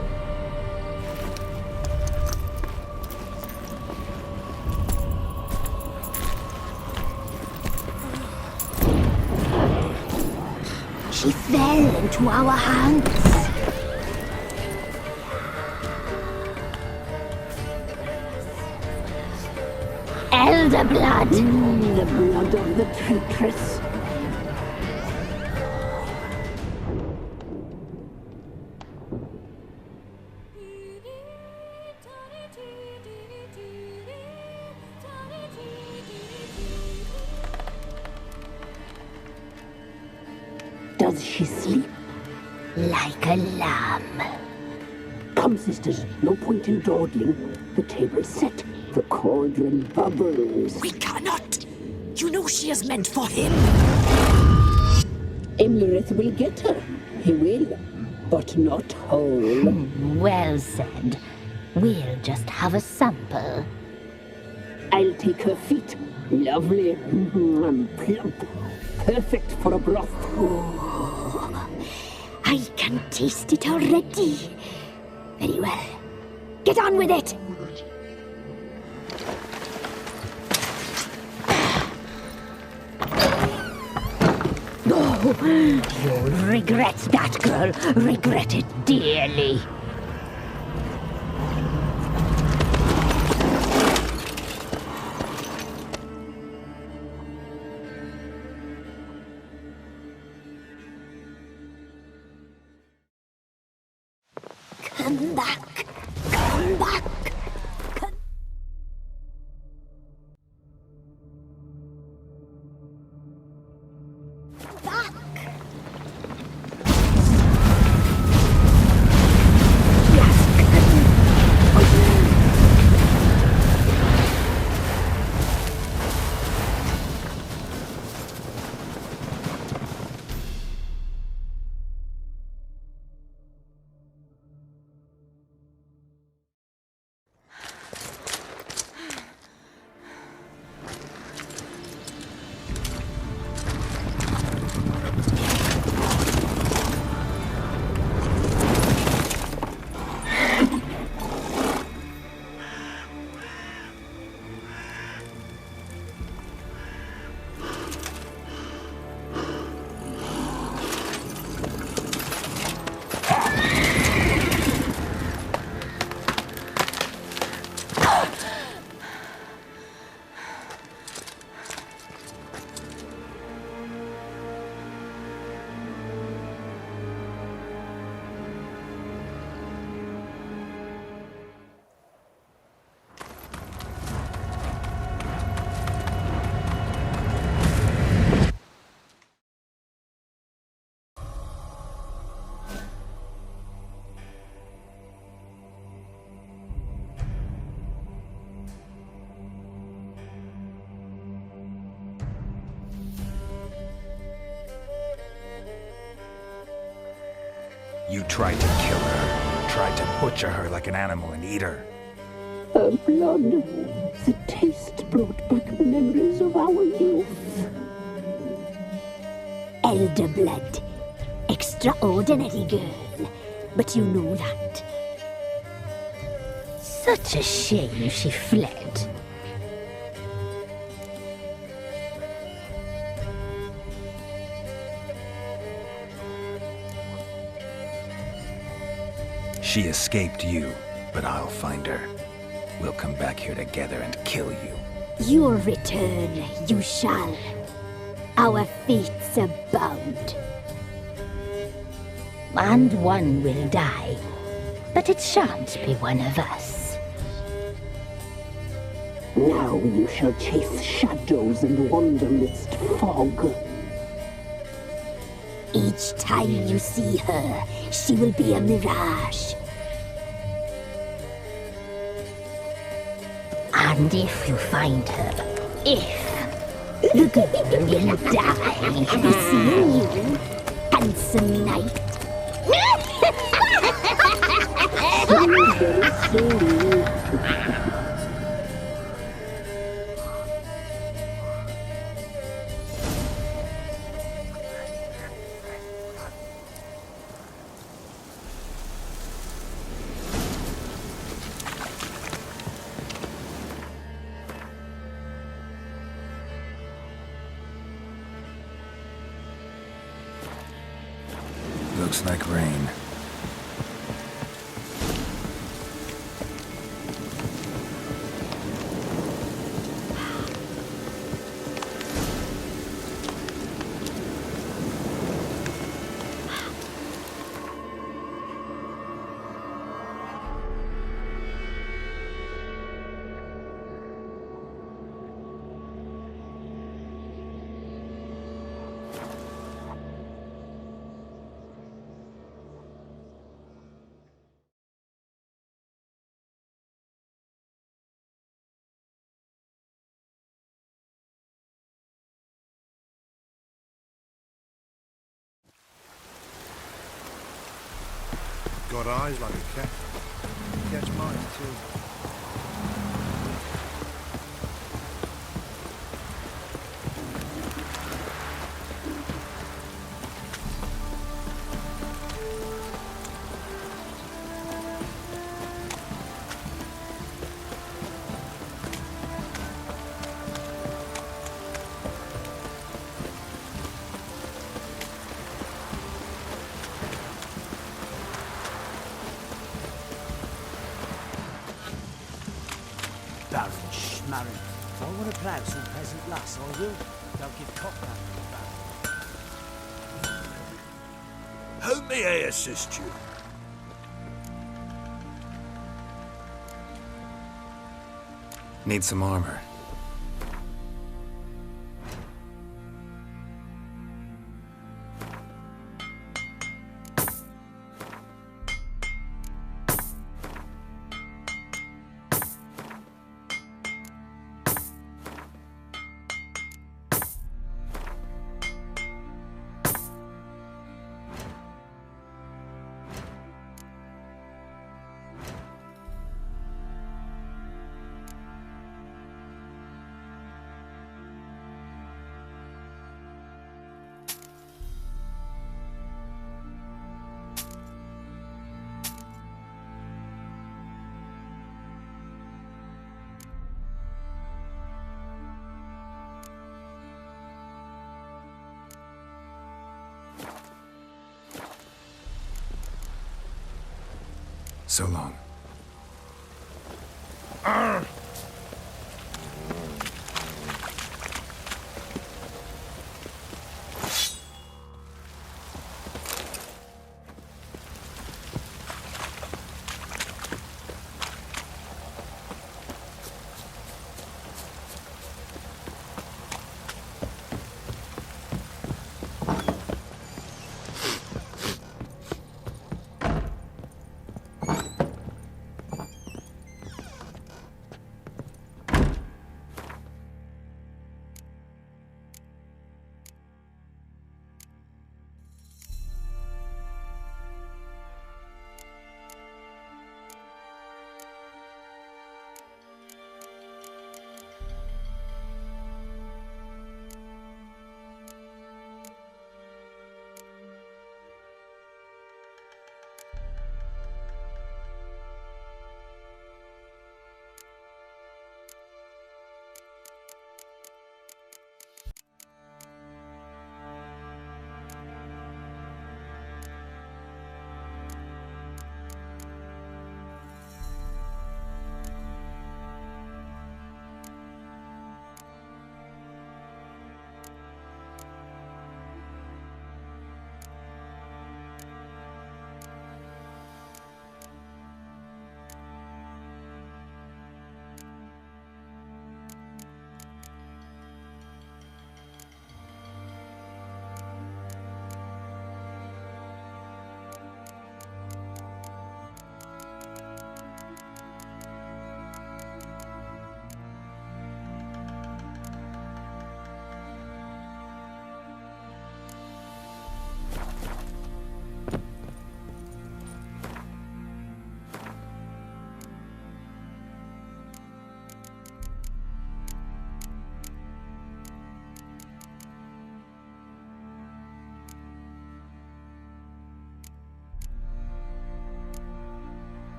She fell into our hands. Elder blood. The blood of the traitress. Does she sleep? Like a lamb. Come, sisters, no point in dawdling. The table's set. The cauldron bubbles. We cannot! You know she is meant for him! Imlerith will get her. He will, but not whole. Well said. We'll just have a sample. I'll take her feet. Lovely. Plump. Perfect for a broth. I can taste it already. Very well. Get on with it! You'll regret that, girl. Regret it dearly. Come back. Come back. Come back. You tried to kill her, tried to butcher her like an animal and eat her. Her blood. The taste brought back memories of our youth. Elder blood. Extraordinary girl. But you know that. Such a shame she fled. She escaped you, but I'll find her. We'll come back here together and kill you. Your return you shall. Our fates are bound. And one will die, but it shan't be one of us. Now you shall chase shadows and wander midst fog. Each time you see her, she will be a mirage. And if you find her, the girl will die. Seeing you, handsome knight. Very soon. Looks like rain. Got eyes like a cat. Catch mine too. Baron Schmarren. If I want to plough some peasant lass, I will. Don't give cock that. How may I assist you? Need some armor. So long.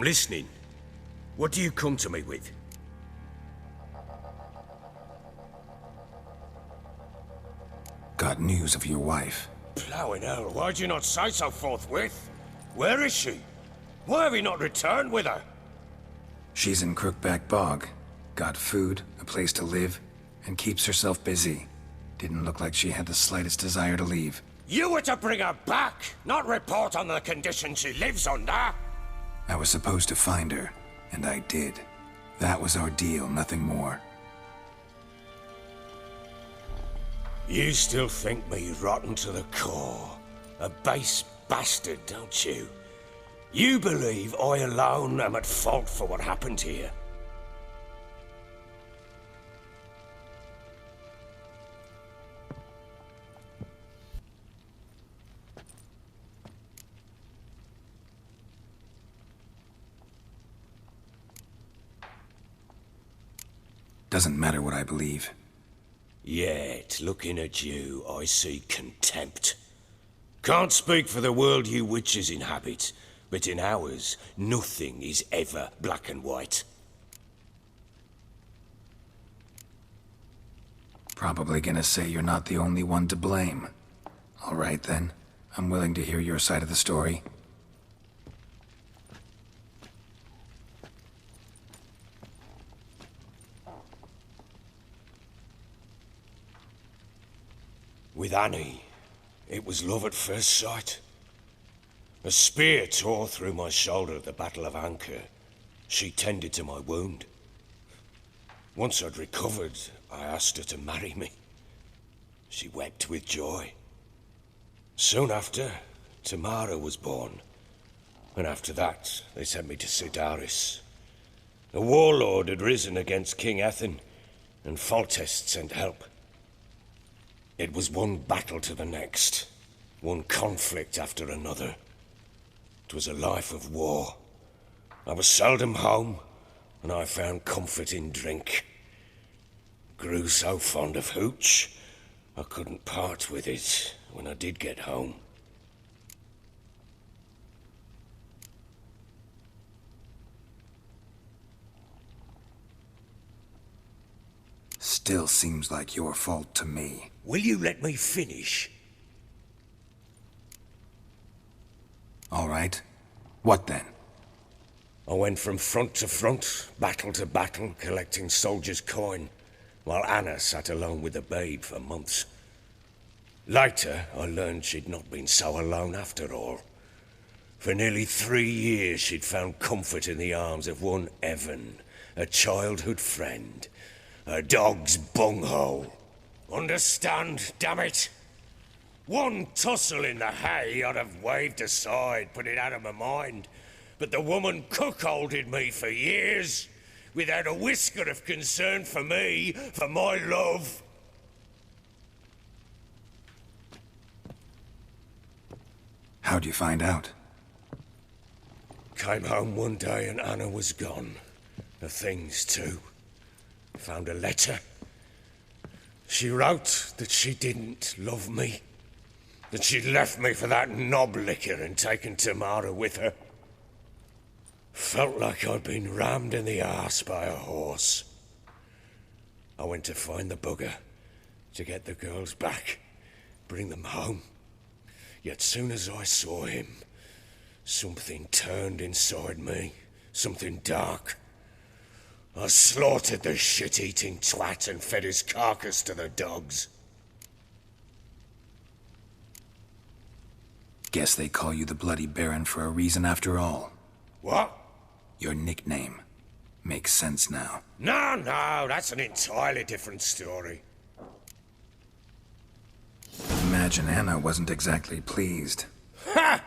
listening. What do you come to me with? Got news of your wife. Plowing hell, why'd you not say so forthwith? Where is she? Why have you not returned with her? She's in Crookback Bog. Got food, a place to live, and keeps herself busy. Didn't look like she had the slightest desire to leave. You were to bring her back, not report on the conditions she lives under. I was supposed to find her, and I did. That was our deal, nothing more. You still think me rotten to the core. A base bastard, don't you? You believe I alone am at fault for what happened here. Doesn't matter what I believe. Yet, looking at you, I see contempt. Can't speak for the world you witches inhabit, but in ours, nothing is ever black and white. Probably gonna say you're not the only one to blame. All right then, I'm willing to hear your side of the story. With Annie, it was love at first sight. A spear tore through my shoulder at the Battle of Anchor. She tended to my wound. Once I'd recovered, I asked her to marry me. She wept with joy. Soon after, Tamara was born. And after that, they sent me to Sidaris. A warlord had risen against King Ethan, and Foltest sent help. It was one battle to the next, one conflict after another. It was a life of war. I was seldom home, and I found comfort in drink. Grew so fond of hooch, I couldn't part with it when I did get home. Still seems like your fault to me. Will you let me finish? All right. What then? I went from front to front, battle to battle, collecting soldiers' coin, while Anna sat alone with the babe for months. Later, I learned she'd not been so alone after all. For nearly 3 years, she'd found comfort in the arms of one Evan, a childhood friend. A dog's bunghole. Understand, damn it? One tussle in the hay I'd have waved aside, put it out of my mind. But the woman cuckolded me for years, without a whisker of concern for me, for my love. How'd you find out? Came home one day and Anna was gone. The things too. Found a letter. She wrote that she didn't love me. That she'd left me for that knob licker and taken Tamara with her. Felt like I'd been rammed in the arse by a horse. I went to find the bugger, to get the girls back, bring them home. Yet soon as I saw him, something turned inside me, something dark. I slaughtered the shit-eating twat and fed his carcass to the dogs. Guess they call you the Bloody Baron for a reason after all. What? Your nickname. Makes sense now. No, that's an entirely different story. Imagine Anna wasn't exactly pleased. Ha!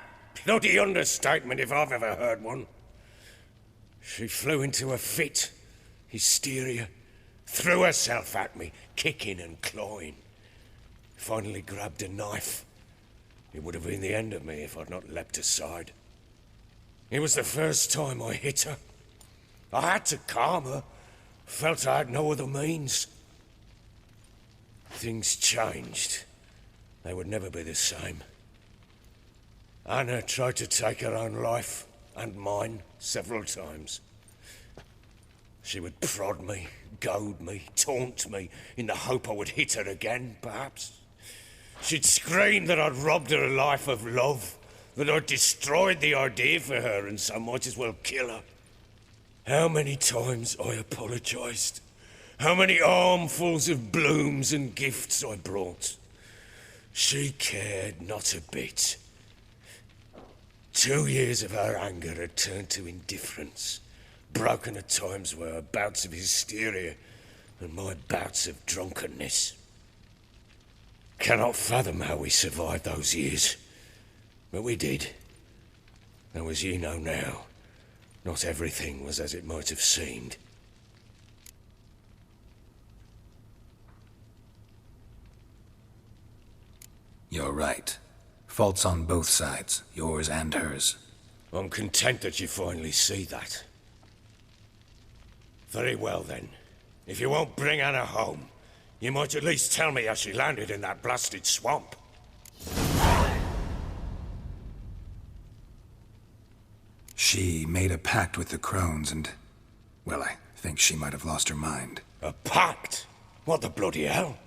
Bloody understatement if I've ever heard one. She flew into a fit. Hysteria. Threw herself at me, kicking and clawing. Finally grabbed a knife. It would have been the end of me if I'd not leapt aside. It was the first time I hit her. I had to calm her. Felt I had no other means. Things changed. They would never be the same. Anna tried to take her own life, and mine. several times. She would prod me, goad me, taunt me, in the hope I would hit her again, perhaps. She'd scream that I'd robbed her life of love, that I'd destroyed the idea for her and so might as well kill her. How many times I apologised. How many armfuls of blooms and gifts I brought. She cared not a bit. 2 years of her anger had turned to indifference, broken at times by her bouts of hysteria and my bouts of drunkenness. Cannot fathom how we survived those years, but we did. Though as you know now, not everything was as it might have seemed. You're right. Faults on both sides, yours and hers. I'm content that you finally see that. Very well then. If you won't bring Anna home, you might at least tell me how she landed in that blasted swamp. She made a pact with the crones and... well, I think she might have lost her mind. A pact? What the bloody hell?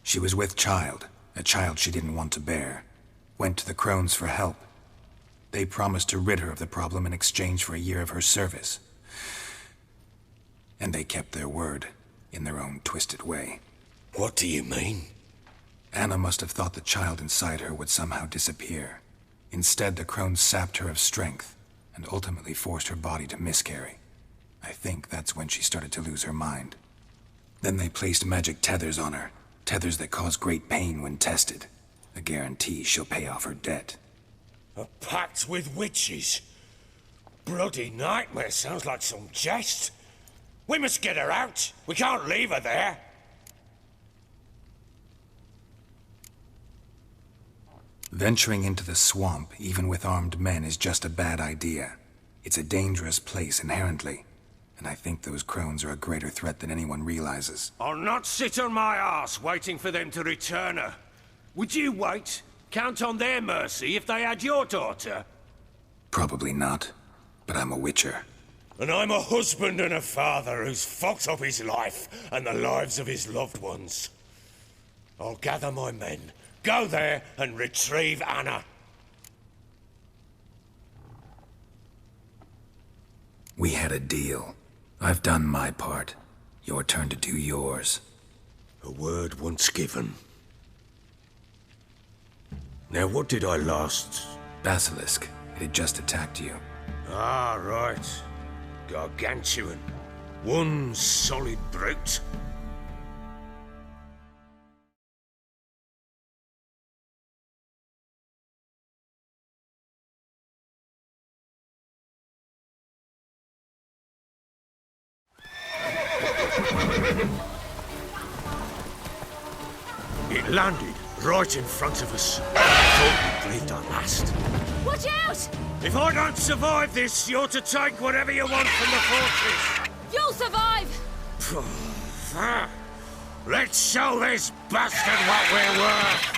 She was with child, a child she didn't want to bear. Went to the crones for help. They promised to rid her of the problem in exchange for a year of her service. And they kept their word, in their own twisted way. What do you mean? Anna must have thought the child inside her would somehow disappear. Instead, the crones sapped her of strength, and ultimately forced her body to miscarry. I think that's when she started to lose her mind. Then they placed magic tethers on her, tethers that cause great pain when tested. A guarantee she'll pay off her debt. A pact with witches? Bloody nightmare, sounds like some jest. We must get her out. We can't leave her there. Venturing into the swamp, even with armed men, is just a bad idea. It's a dangerous place inherently, and I think those crones are a greater threat than anyone realizes. I'll not sit on my arse waiting for them to return her. Would you wait? Count on their mercy if they had your daughter? Probably not, but I'm a witcher. And I'm a husband and a father who's fucked up his life and the lives of his loved ones. I'll gather my men, go there and retrieve Anna. We had a deal. I've done my part. Your turn to do yours. A word once given. Now what did I last... Basilisk. It had just attacked you. Ah, right. Gargantuan. One solid brute. It landed right in front of us. Thought we breathed our last. Watch out! If I don't survive this, you're to take whatever you want from the fortress. You'll survive! Let's show this bastard what we're worth.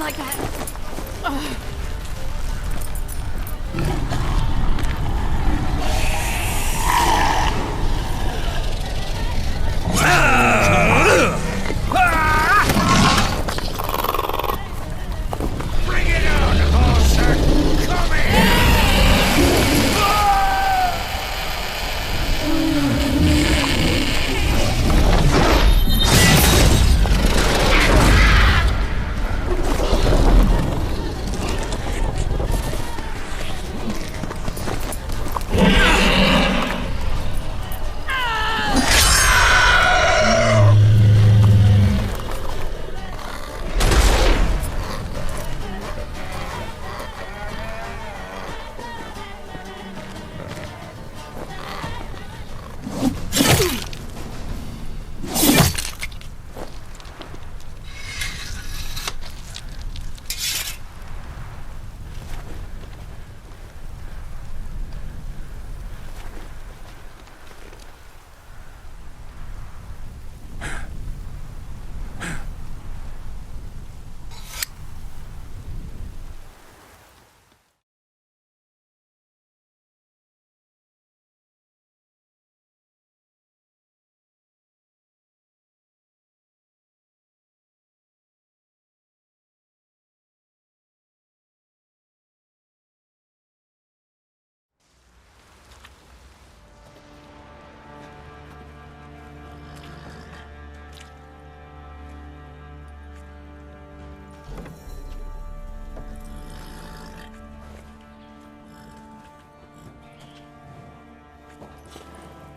like that. Bring it on, horser! Come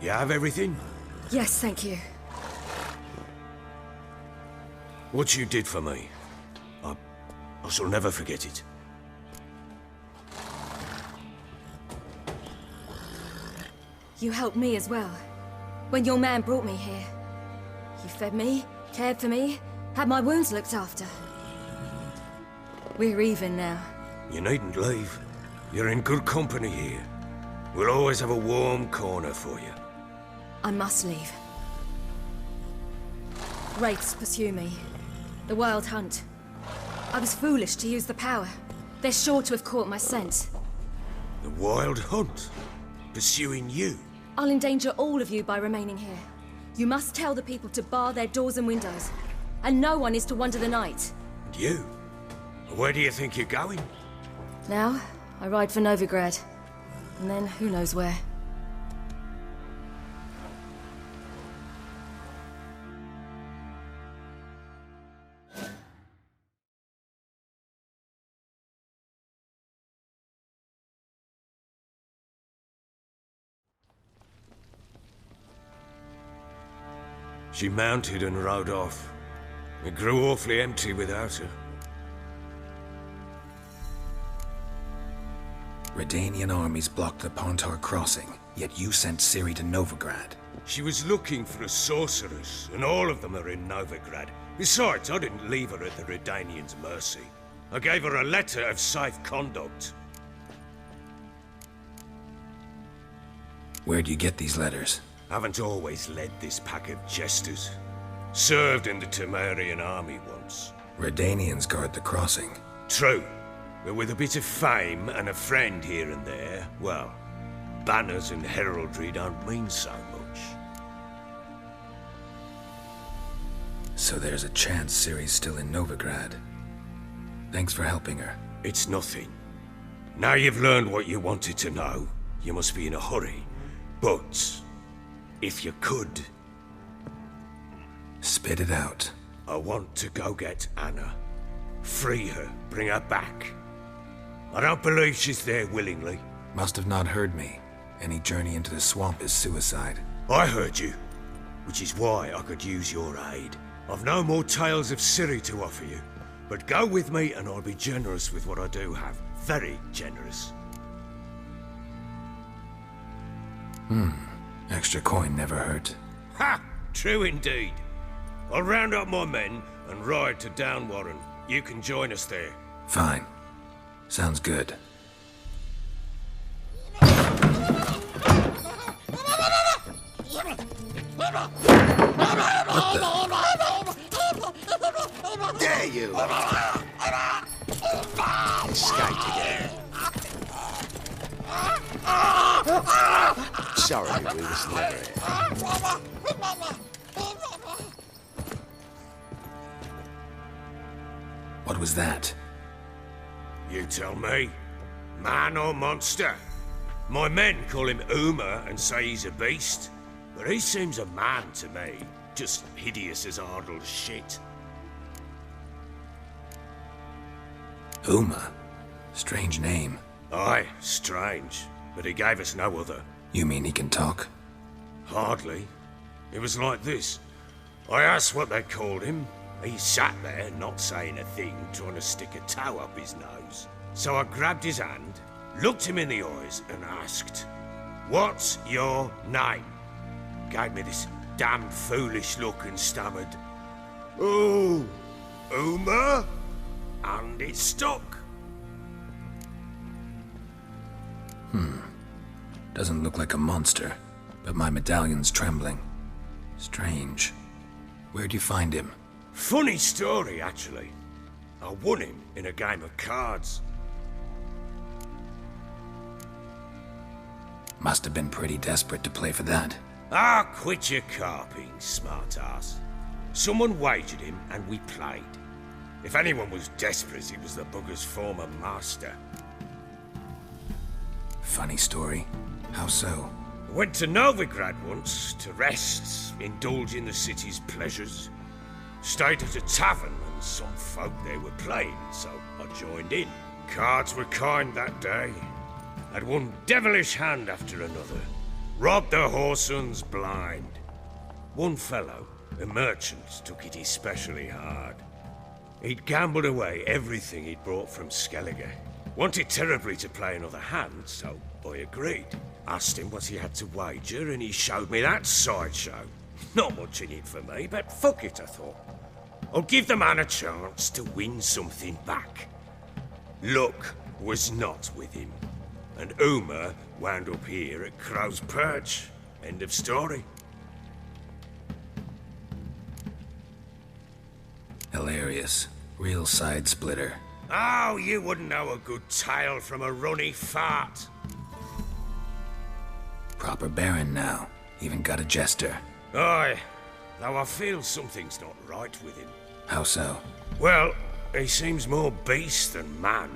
You have everything? Yes, thank you. What you did for me, I shall never forget it. You helped me as well. When your man brought me here. You fed me, cared for me, had my wounds looked after. We're even now. You needn't leave. You're in good company here. We'll always have a warm corner for you. I must leave. Wraiths pursue me. The Wild Hunt. I was foolish to use the power. They're sure to have caught my scent. The Wild Hunt? Pursuing you? I'll endanger all of you by remaining here. You must tell the people to bar their doors and windows. And no one is to wander the night. And you? Where do you think you're going? Now, I ride for Novigrad. And then who knows where. She mounted and rode off. It grew awfully empty without her. Redanian armies blocked the Pontar crossing, yet you sent Ciri to Novigrad. She was looking for a sorceress, and all of them are in Novigrad. Besides, I didn't leave her at the Redanians' mercy. I gave her a letter of safe conduct. Where'd you get these letters? Haven't always led this pack of jesters. Served in the Temerian army once. Redanians guard the crossing. True. But with a bit of fame and a friend here and there, well, banners and heraldry don't mean so much. So there's a chance Ciri's still in Novigrad. Thanks for helping her. It's nothing. Now you've learned what you wanted to know, you must be in a hurry. But if you could... Spit it out. I want to go get Anna. Free her, bring her back. I don't believe she's there willingly. Must have not heard me. Any journey into the swamp is suicide. I heard you, which is why I could use your aid. I've no more tales of Ciri to offer you, but go with me and I'll be generous with what I do have. Very generous. Extra coin never hurt. Ha! True indeed. I'll round up my men and ride to Downwarren. You can join us there. Fine. Sounds good. What the? Dare you! I'll skate again. Sorry, we was never here. What was that? You tell me. Man or monster? My men call him Uma and say he's a beast, but he seems a man to me. Just hideous as Ardle's shit. Uma? Strange name. Aye, strange. But he gave us no other. You mean he can talk? Hardly. It was like this. I asked what they called him. He sat there, not saying a thing, trying to stick a toe up his nose. So I grabbed his hand, looked him in the eyes, and asked, "What's your name?" Gave me this damn foolish look and stammered, "Oh, Uma?" And it stuck. Doesn't look like a monster, but my medallion's trembling. Strange. Where'd you find him? Funny story, actually. I won him in a game of cards. Must have been pretty desperate to play for that. Ah, quit your carping, smartass. Someone wagered him and we played. If anyone was desperate, it was the bugger's former master. Funny story. How so? Went to Novigrad once to rest, indulge in the city's pleasures. Stayed at a tavern and some folk there were playing, so I joined in. Cards were kind that day. Had one devilish hand after another. Robbed the whoresons blind. One fellow, a merchant, took it especially hard. He'd gambled away everything he'd brought from Skellige. Wanted terribly to play another hand, so I agreed. Asked him what he had to wager, and he showed me that sideshow. Not much in it for me, but fuck it, I thought. I'll give the man a chance to win something back. Luck was not with him, and Uma wound up here at Crow's Perch. End of story. Hilarious. Real side splitter. Oh, you wouldn't know a good tale from a runny fart. Proper baron now. Even got a jester. Aye, though I feel something's not right with him. How so? Well, he seems more beast than man.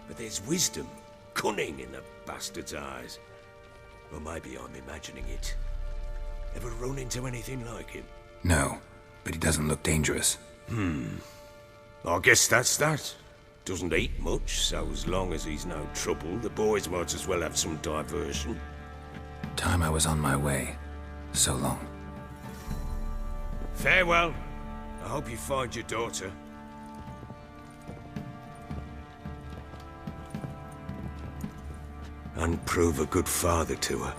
But there's wisdom, cunning in the bastard's eyes. Or maybe I'm imagining it. Ever run into anything like him? No, but he doesn't look dangerous. I guess that's that. Doesn't eat much, so as long as he's no trouble, the boys might as well have some diversion. Time I was on my way. So long. Farewell. I hope you find your daughter. And prove a good father to her.